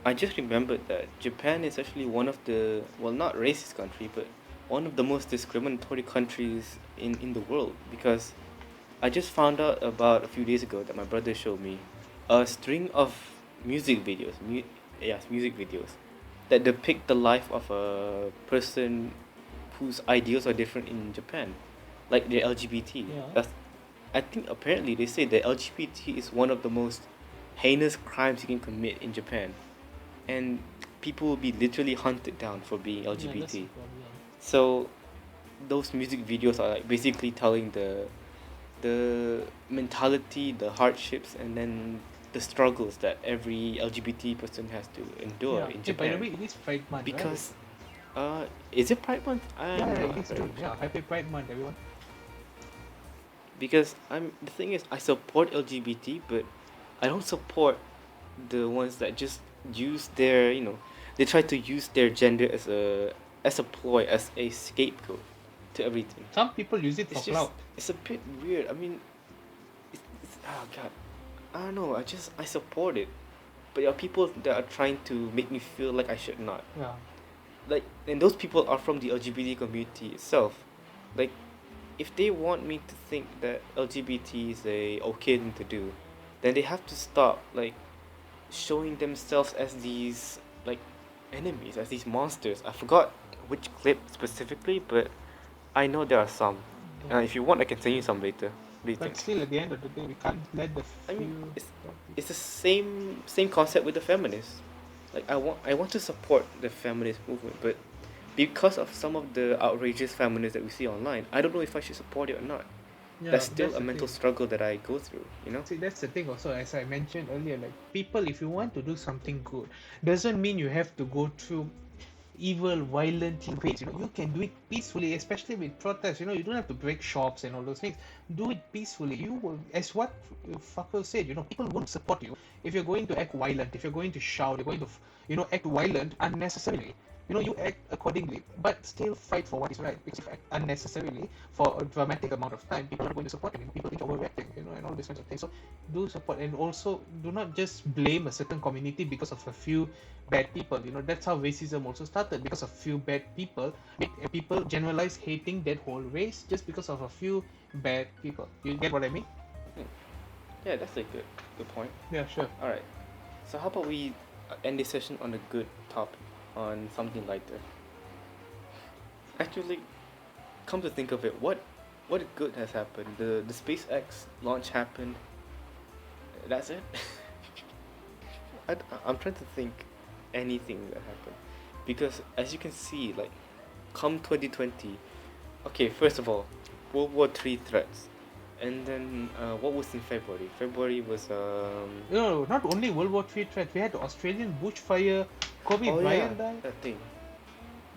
I just remembered that Japan is actually one of the, well, not racist country, but one of the most discriminatory countries in the world, because I just found out about a few days ago that my brother showed me a string of music videos that depict the life of a person whose ideals are different in Japan, like the LGBT. Yeah. That's, I think apparently they say that LGBT is one of the most heinous crimes you can commit in Japan, and people will be literally hunted down for being Yeah, that's the LGBT. problem. So those music videos are like basically telling the mentality, the hardships, and then the struggles that every LGBT person has to endure Yeah. in Hey, by the Japan. way, it is Pride Month, right? Because Is it Pride Month? Yeah, I'm yeah, not it's very June. Yeah, happy Pride Month, everyone. because the thing is I support LGBT, but I don't support the ones that just use their they try to use their gender as a ploy, as a scapegoat to everything. Some people use it for It's just clout. it's a bit weird. I mean, oh god, I don't know. I support it, but there are people that are trying to make me feel like I should not. Yeah. Like, and those people are from the LGBT community itself. Like, if they want me to think that LGBT is a okay thing to do, then they have to stop like showing themselves as these like enemies, as these monsters. I forgot which clip specifically, but I know there are some. Yeah. If you want, I can send you some later. What do you But think? still, at the end of the day, we can't let the I mean, few it's the same concept with the feminists. Like I want to support the feminist movement, but because of some of the outrageous feminists that we see online, I don't know if I should support it or not. Yeah, That's still that's a the mental thing. struggle that I go through, you know? See, that's the thing also, as I mentioned earlier, like people, if you want to do something good, doesn't mean you have to go through evil, violent ways. You can do it peacefully, especially with protests. You don't have to break shops and all those things. Do it peacefully. You will, as what Fucker said, people won't support you if you're going to act violent, if you're going to shout, you're going to, act violent unnecessarily. You act accordingly, but still fight for what is right. Because if you act unnecessarily for a dramatic amount of time, people are going to support you. People think you're overreacting, and all these kinds of things. So do support, and also do not just blame a certain community because of a few bad people. That's how racism also started, because of few bad people. People generalize hating that whole race just because of a few bad people. You get what I mean? Hmm. Yeah, that's a good point. Yeah, sure. All right. So how about we end this session on a good topic, on something lighter? Actually, come to think of it, what good has happened? The SpaceX launch happened. That's it. I'm trying to think anything that happened, because as you can see, like, come 2020. Okay, first of all, World War III threats, and then what was in February? February was No, not only World War III threat. We had the Australian bushfire. Kobe oh yeah, Bryant died. that thing,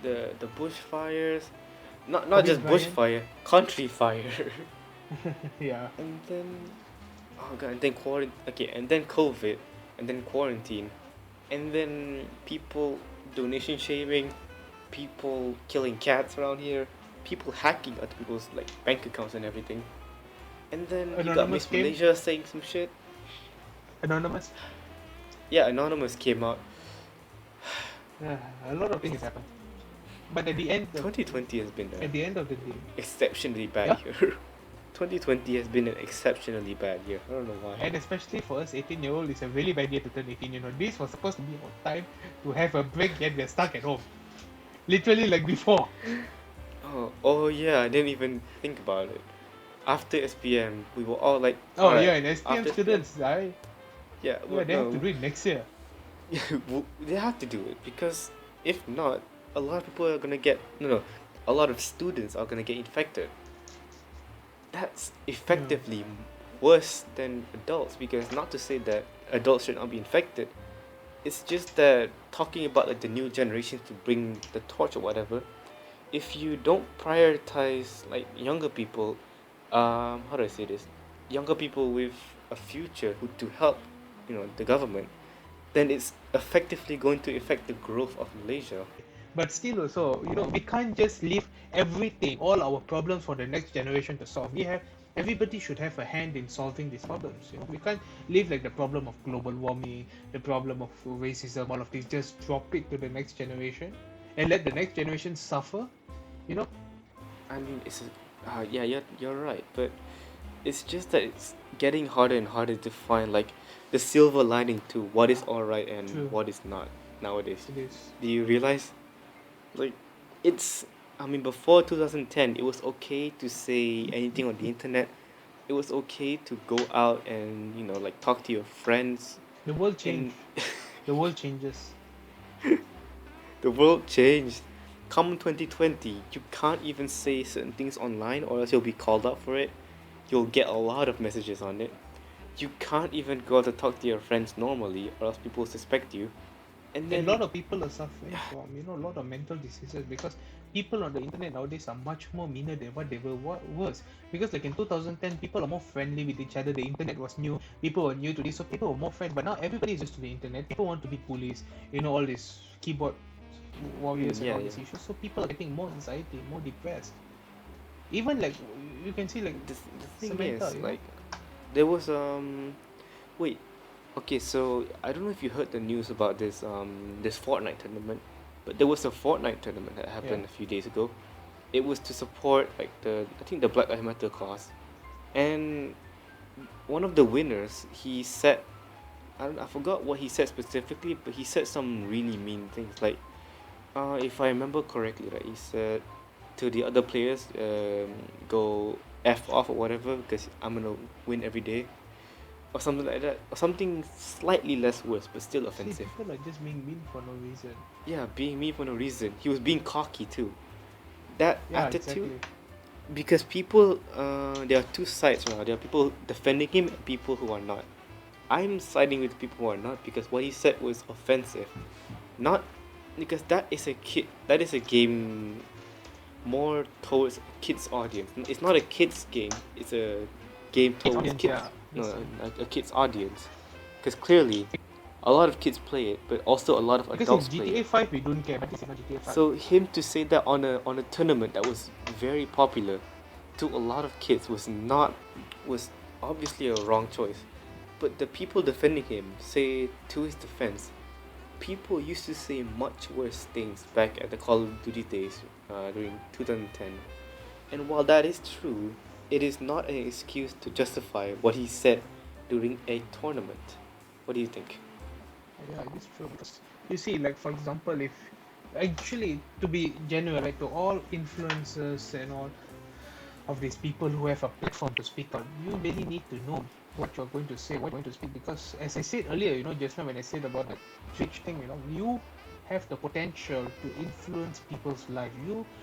the bushfires, not Kobe just Bryant. bushfire, country fire. Yeah. And then oh god, and then okay, and then COVID, and then quarantine, and then people donation shaming, people killing cats around here, people hacking other people's like bank accounts and everything. And then you got Anonymous Miss came. Malaysia saying some shit. Anonymous. Yeah, Anonymous came out. Yeah, a lot of things happened. But 2020 has been at an the end of the day, exceptionally bad yeah. year. 2020 has been an exceptionally bad year. I don't know why. And especially for us 18-year-old, it's a really bad year to turn 18. This was supposed to be our time to have a break, yet we're stuck at home. Literally like before. Oh yeah, I didn't even think about it. After SPM, we were all like, Oh alright, yeah, and SPM after SPM, students, yeah, yeah, well, they have to no, do it next year. they have to do it because if not, a lot of people are gonna get no, a lot of students are gonna get infected. That's Yeah. effectively worse than adults, because not to say that adults should not be infected. It's just that talking about like the new generations to bring the torch or whatever. If you don't prioritize like younger people, how do I say this? Younger people with a future who to help, the government, then it's effectively going to affect the growth of Malaysia. But still also, we can't just leave everything, all our problems for the next generation to solve. Everybody should have a hand in solving these problems. We can't leave like the problem of global warming, the problem of racism, all of these, just drop it to the next generation and let the next generation suffer. You know? I mean, yeah, you're right, but it's just that it's getting harder and harder to find like the silver lining to what is alright and True. what is not nowadays. It is. Do you realize? Like, it's. I mean, before 2010, it was okay to say anything on the internet. It was okay to go out and like talk to your friends. The world changed. And The world changes. the world changed. Come 2020, you can't even say certain things online, or else you'll be called up for it. You'll get a lot of messages on it. You can't even go out to talk to your friends normally, or else people suspect you. And And a lot then of people are suffering from, a lot of mental diseases because people on the internet nowadays are much more meaner than what they were was. Because like in 2010, people are more friendly with each other. The internet was new. People were new to this, so people were more friendly. But now everybody is used to the internet. People want to be police. All these keyboard warriors and yeah, all yeah. these issues. So people are getting more anxiety, more depressed. Even like you can see like The thing Samantha, is, like, there was wait, okay, so I don't know if you heard the news about this Fortnite tournament, but there was a Fortnite tournament that yeah. happened a few days ago. It was to support like I think the Black Lives Matter cause, and one of the winners, he said, I forgot what he said specifically, but he said some really mean things. Like, if I remember correctly, right, he said to the other players, go f off or whatever, because I'm gonna win every day, or something like that, or something slightly less worse, but still See, offensive. people are just being mean for no reason. Yeah, being mean for no reason. He was being cocky too. That Yeah, attitude, exactly. because people, there are two sides. There are people defending him and people who are not. I'm siding with people who are not because what he said was offensive. Not because that is a kid. That is a game more towards kids audience. It's not a kids game. It's a game Kids towards audience, kids. yeah. No, That's true. a kids audience. Because clearly, a lot of kids play it, but also a lot of Because in adults play GTA it. 5 we don't care, but this is not GTA 5. So him to say that on a tournament that was very popular to a lot of kids was obviously a wrong choice. But the people defending him say, to his defense, people used to say much worse things back at the Call of Duty days, during 2010. And while that is true, it is not an excuse to justify what he said during a tournament. What do you think? Yeah, it is true because you see, like for example, if actually to be genuine, like to all influencers and all of these people who have a platform to speak out, you really need to know what you're going to say, what you're going to speak. Because as I said earlier, just now when I said about the Twitch thing, you have the potential to influence people's life.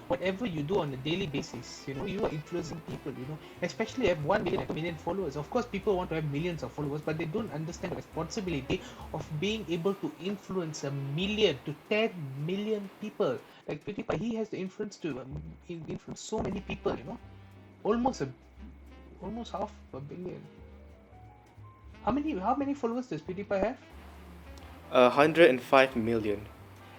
Whatever you do on a daily basis, you are influencing people. Especially have 1 million and 2 million followers. Of course, people want to have millions of followers, but they don't understand the responsibility of being able to influence a million to 10 million people. Like PewDiePie, he has the influence to influence so many people. Almost a almost half a billion. How many followers does PewDiePie have? 105 million.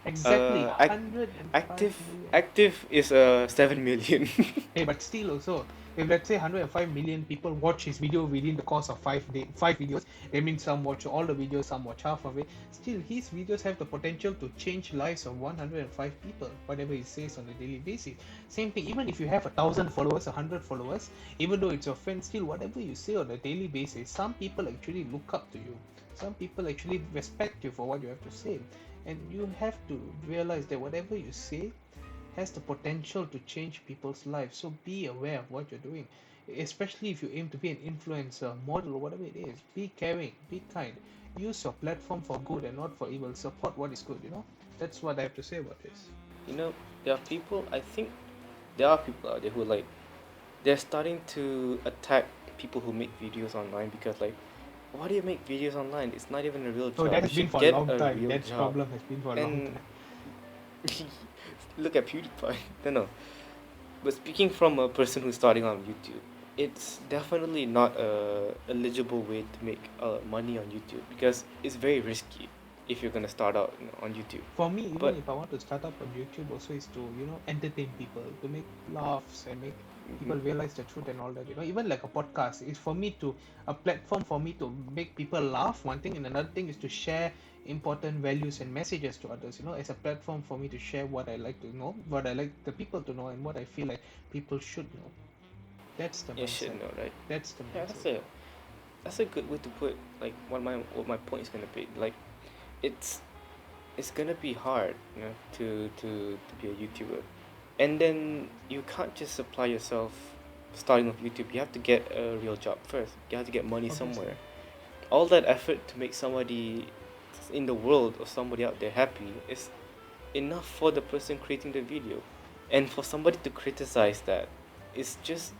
Exactly Act 105 active million. active is 7 million. Hey, but still also, if let's say 105 million people watch his video within the course of 5 videos, that means some watch all the videos, some watch half of it. Still, his videos have the potential to change lives of 105 people, whatever he says on a daily basis. Same thing, even if you have 1,000 followers, 100 followers, even though it's your friend, still whatever you say on a daily basis, some people actually look up to you. Some people actually respect you for what you have to say. And you have to realize that whatever you say has the potential to change people's lives. So be aware of what you're doing, especially if you aim to be an influencer, model, or whatever it is. Be caring, be kind. Use your platform for good and not for evil. Support what is good. That's what I have to say about this. You know, there are people, I think there are people out there who like, they're starting to attack people who make videos online because, like, why do you make videos online? It's not even a real Oh, job. that You has been should for a get long a time. real That job. problem has been for a long And time. look at PewDiePie. No. But speaking from a person who's starting on YouTube, it's definitely not a eligible way to make money on YouTube because it's very risky if you're gonna start out, on YouTube. For me, even But if I want to start up on YouTube, also is to entertain people, to make laughs and make people mhm, realize the truth and all that. Even like a podcast is for me to a platform for me to make people laugh. One thing, and another thing is to share important values and messages to others. As a platform for me to share what I like to know, what I like the people to know, and what I feel like people should know. That's the you should mindset. know, right? That's the Yeah, mindset. that's a good way to put like what my point is gonna be. Like, it's it's gonna be hard, to be a YouTuber, and then you can't just supply yourself starting with YouTube. You have to get a real job first. You have to get money Obviously. somewhere. All that effort to make somebody in the world or somebody out there happy is enough for the person creating the video, and for somebody to criticize that, it's just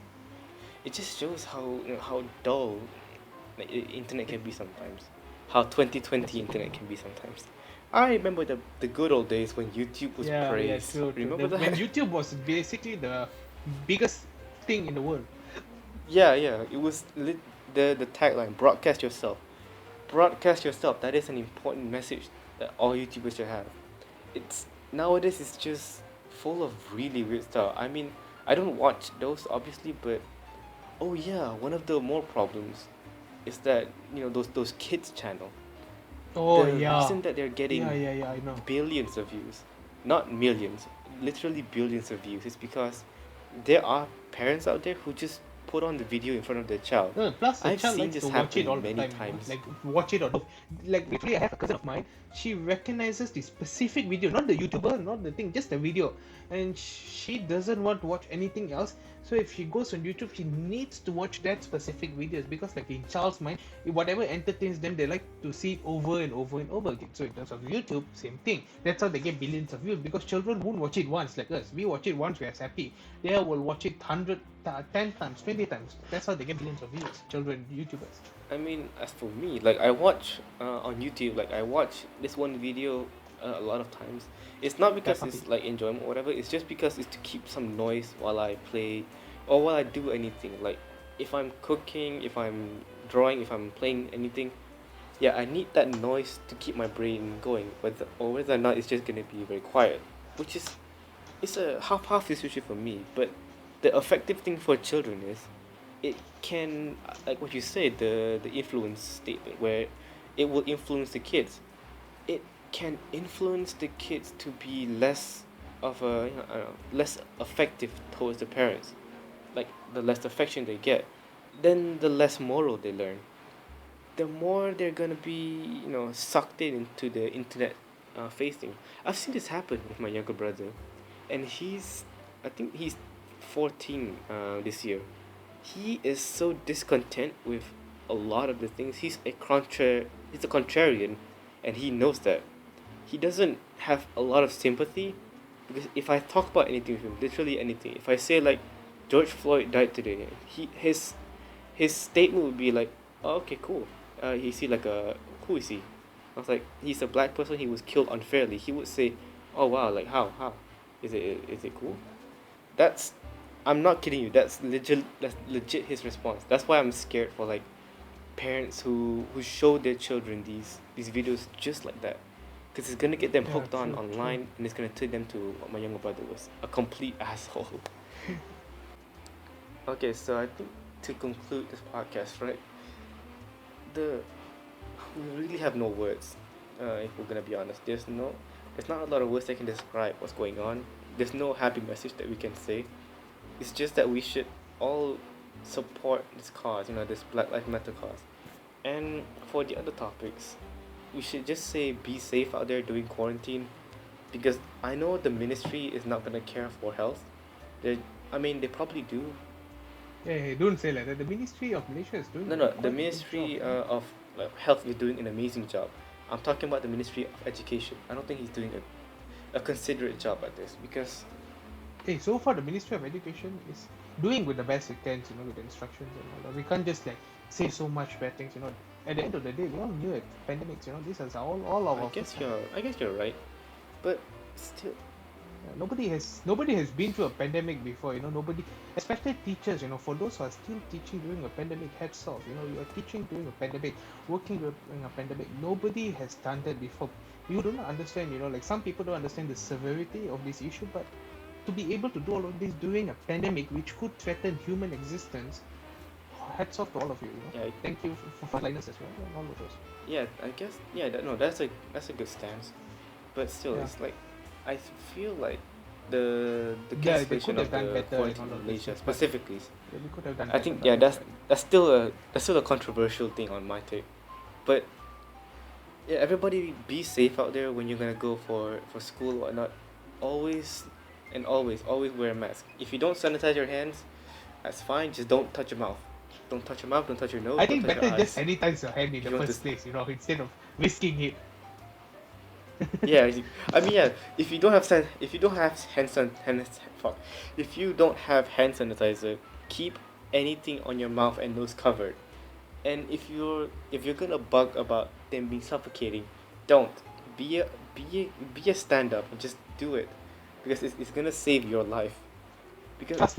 it just shows how dull, like, internet can be sometimes, how 2020 Yes, internet can be sometimes. I remember the good old days when YouTube was Yeah, yeah, praised. true, true. Remember When that? YouTube was basically the biggest thing in the world. Yeah, yeah. It was the tagline: broadcast yourself. Broadcast yourself. That is an important message that all YouTubers should have. It's nowadays it's just full of really weird stuff. I mean, I don't watch those obviously, but oh yeah, one of the more problems is that those kids channel. Oh The yeah, reason that they're yeah, getting yeah, yeah. I know. billions of views, not millions, literally billions of views, is because there are parents out there who just put on the video in front of their child. No, plus the I've child seen likes to this watch it all happen the many time, times. like watch it or no. Like literally, I have a cousin of mine. She recognizes the specific video, not the YouTuber, not the thing, just the video, and she doesn't want to watch anything else. So if she goes on YouTube, she needs to watch that specific videos because, like in child's mind, whatever entertains them, they like to see it over and over and over again. So in terms of YouTube, same thing. That's how they get billions of views because children won't watch it once like us. We watch it once, we're happy. They will watch it 10 times, 20 times. That's how they get billions of views. Children, YouTubers. I mean, as for me, like I watch on YouTube, like I watch this one video a lot of times. It's not Yeah, because puppy. it's like enjoyment or whatever. It's just because it's to keep some noise while I play or while I do anything. Like if I'm cooking, if I'm drawing, if I'm playing anything, yeah, I need that noise to keep my brain going. Whether or not it's just gonna be very quiet, which is it's a half decision for me. But the effective thing for children is it can like what you said, the influence statement where it will influence the kids. It can influence the kids to be less of a I don't know, less effective towards the parents. Like the less affection they get, then the less moral they learn, the more they're gonna be sucked into the internet facing. I've seen this happen with my younger brother, and I think he's 14 this year. He is so discontent with a lot of the things. He's a contrarian, and he knows that. He doesn't have a lot of sympathy because if I talk about anything with him, literally anything, if I say like George Floyd died today, his statement would be like, oh, okay, cool. Is he like a who is he? I was like, he's a black person. He was killed unfairly. He would say, oh wow, like how is it cool? That's I'm not kidding you. That's legit his response. That's why I'm scared for like parents who show their children these videos just like that, because it's gonna get them Yeah, hooked on true, true. online, and it's gonna turn them to what my younger brother was, a complete asshole. Okay, so I think to conclude this podcast, right? The We really have no words. If we're gonna be honest, there's not a lot of words that can describe what's going on. There's no happy message that we can say. It's just that we should all support this cause, this Black Lives Matter cause. And for the other topics, we should just say be safe out there during quarantine, because I know the ministry is not gonna care for health. They, I mean, they probably do. Yeah, hey, don't say like that. The Ministry of Malaysia is doing No, no, the quite a good job. Ministry of Health is doing an amazing job. I'm talking about the Ministry of Education. I don't think he's doing a considerate job at this, because Hey, so far the Ministry of Education is doing with the best it can, with the instructions and all that. We can't just like say so much bad things. At the end of the day, we all knew it. Pandemics, this is all of I our guess first time. you're right, but still, Nobody has been through a pandemic before. Nobody, especially teachers. For those who are still teaching during a pandemic, hats off. You are teaching during a pandemic, working during a pandemic. Nobody has done that before. You don't understand. Like some people don't understand the severity of this issue, but to be able to do all of this during a pandemic, which could threaten human existence, hats off to all of you. yeah, Thank you for frontliners as well, and all of us. yeah. I guess yeah. No, that's a good stance, but still, Yeah, it's like I feel like the yeah, they cancellation could have of done the better and quarantine all in of these Malaysia things, but specifically. yeah, we could have done I better. think But yeah, you're right. that's still a controversial thing on my take, but yeah, everybody be safe out there when you're gonna go for school or whatnot. Always and always wear a mask. If you don't sanitize your hands, that's fine. Just don't touch your mouth. Don't touch your mouth. Don't touch your nose. I Don't think touch your better just eyes. sanitize your hand in If the you want to, first place, instead of risking it. yeah. I mean, yeah. If you don't have fuck, if you don't have hand sanitizer, keep anything on your mouth and nose covered. And if you're gonna bug about them being suffocating, don't be a be a stand up and just do it, because it's gonna save your life. Because trust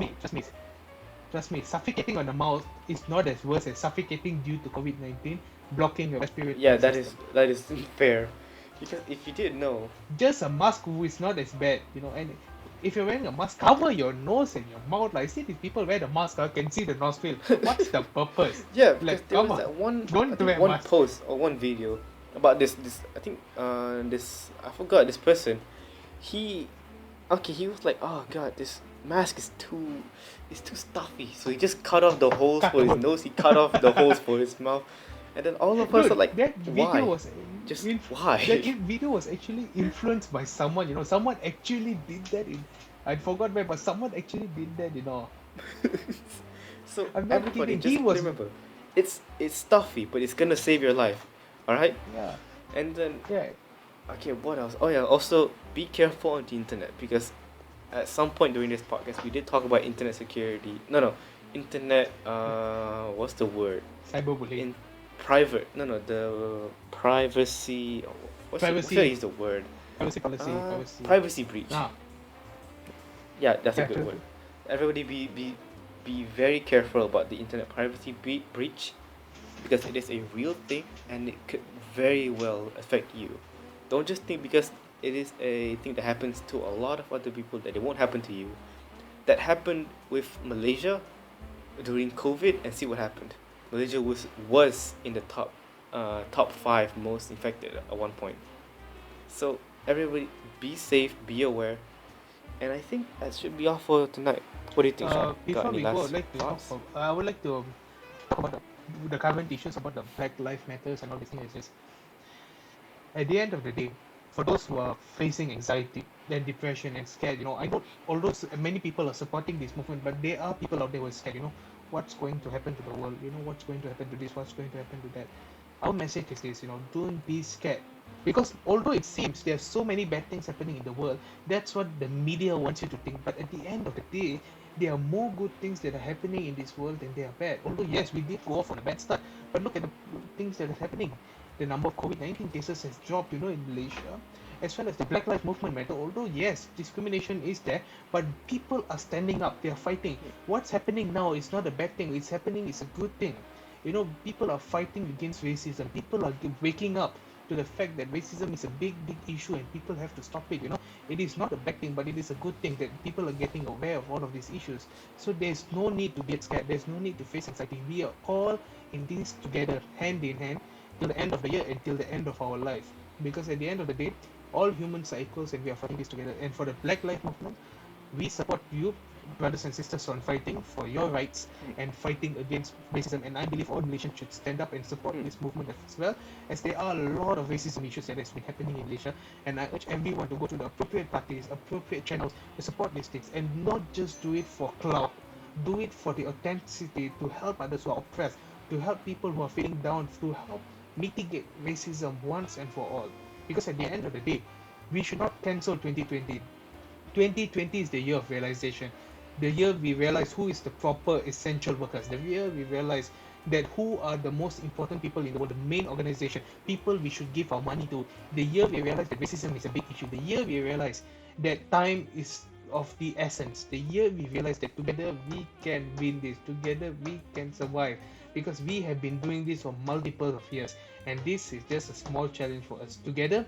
me, suffocating on the mouth is not as worse as suffocating due to COVID-19, blocking your yeah, respiratory that system. is that is fair. Because if you didn't know, Just a mask is not as bad, and if you're wearing a mask, cover your nose and your mouth. Like, I see these people wear the mask, can see the nostril. What's the purpose? yeah, because Like, there come was on, that one, I don't think wear one mask. post or one video about this I think this, I forgot this person. He Okay, he was like, oh god, this mask is too, it's too stuffy. So he just cut off the holes Cut for the his hole. nose, he cut off the holes for his mouth. And then all of us are Dude, like, that video why? was Just in, why? video was actually influenced by someone. Someone actually did that. I forgot where, but someone actually did that. So I'm not everybody kidding. just He was, remember, it's stuffy, but it's gonna save your life. Alright? yeah, And then, yeah. okay, what else? Oh yeah, also be careful on the internet, because at some point during this podcast we did talk about internet security. No, internet. What's the word? Cyberbullying, In private. No, the privacy. What should I privacy, use the word? privacy. Privacy breach. Ah, Yeah, that's a yeah, good true, word. true. Everybody be very careful about the internet privacy breach, because it is a real thing and it could very well affect you. Don't just think because it is a thing that happens to a lot of other people that it won't happen to you. That happened with Malaysia during COVID, and see what happened. Malaysia was in the top 5 most infected at one point. So everybody be safe, be aware, and I think that should be all for tonight. What do you think, Sean? Got Before any we go, last thoughts? I would like to talk about the current issues about the Black Lives Matters and all these things. It's just, at the end of the day, for those who are facing anxiety and depression and scared, I know although many people are supporting this movement, but there are people out there who are scared, what's going to happen to the world, what's going to happen to this, what's going to happen to that. Our message is this, don't be scared. Because although it seems there's so many bad things happening in the world, that's what the media wants you to think. But at the end of the day, there are more good things that are happening in this world than they are bad. Although yes, we did go off on a bad start, but look at the things that are happening. The number of COVID-19 cases has dropped, in Malaysia, as well as the Black Lives Movement matter. Although yes, discrimination is there, but people are standing up. They are fighting. What's happening now is not a bad thing. It's happening. It's a good thing. People are fighting against racism. People are waking up to the fact that racism is a big, big issue and people have to stop it. It is not a bad thing, but it is a good thing that people are getting aware of all of these issues. So there's no need to get scared. There's no need to face anxiety. We are all in this together, hand in hand, till the end of the year and till the end of our life. Because at the end of the day, all humans are equals and we are fighting this together. And for the Black Lives Movement, we support you, brothers and sisters, on fighting for your rights and fighting against racism. And I believe all Malaysians should stand up and support this movement as well, as there are a lot of racism issues that has been happening in Malaysia. And I urge everyone to go to the appropriate parties, appropriate channels to support these things, and not just do it for clout. Do it for the authenticity, to help others who are oppressed, to help people who are feeling down, to help mitigate racism once and for all. Because at the end of the day, we should not cancel 2020. 2020 is the year of realization. The year we realize who is the proper essential workers. The year we realize that who are the most important people in the world, the main organization, people we should give our money to. The year we realize that racism is a big issue. The year we realize that time is of the essence. The year we realize that together we can win this. Together we can survive. Because we have been doing this for multiple of years. And this is just a small challenge for us. Together,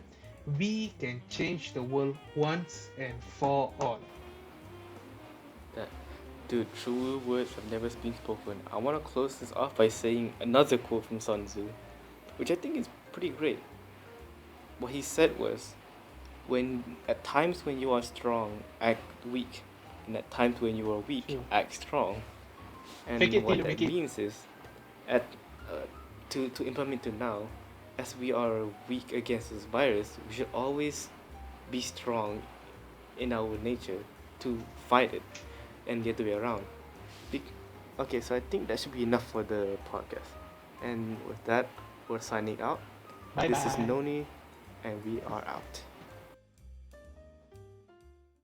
we can change the world once and for all. That, dude, true words have never been spoken. I want to close this off by saying another quote from Sun Tzu, which I think is pretty great. What he said was, when at times when you are strong, act weak, and at times when you are weak, True. act strong. Fake And it till what you that make it. means is, at to implement to now, as we are weak against this virus, we should always be strong in our nature to fight it and the other way around. Be- okay, so I think that should be enough for the podcast. And with that, we're signing out. Bye This is bye. Noni, and we are out.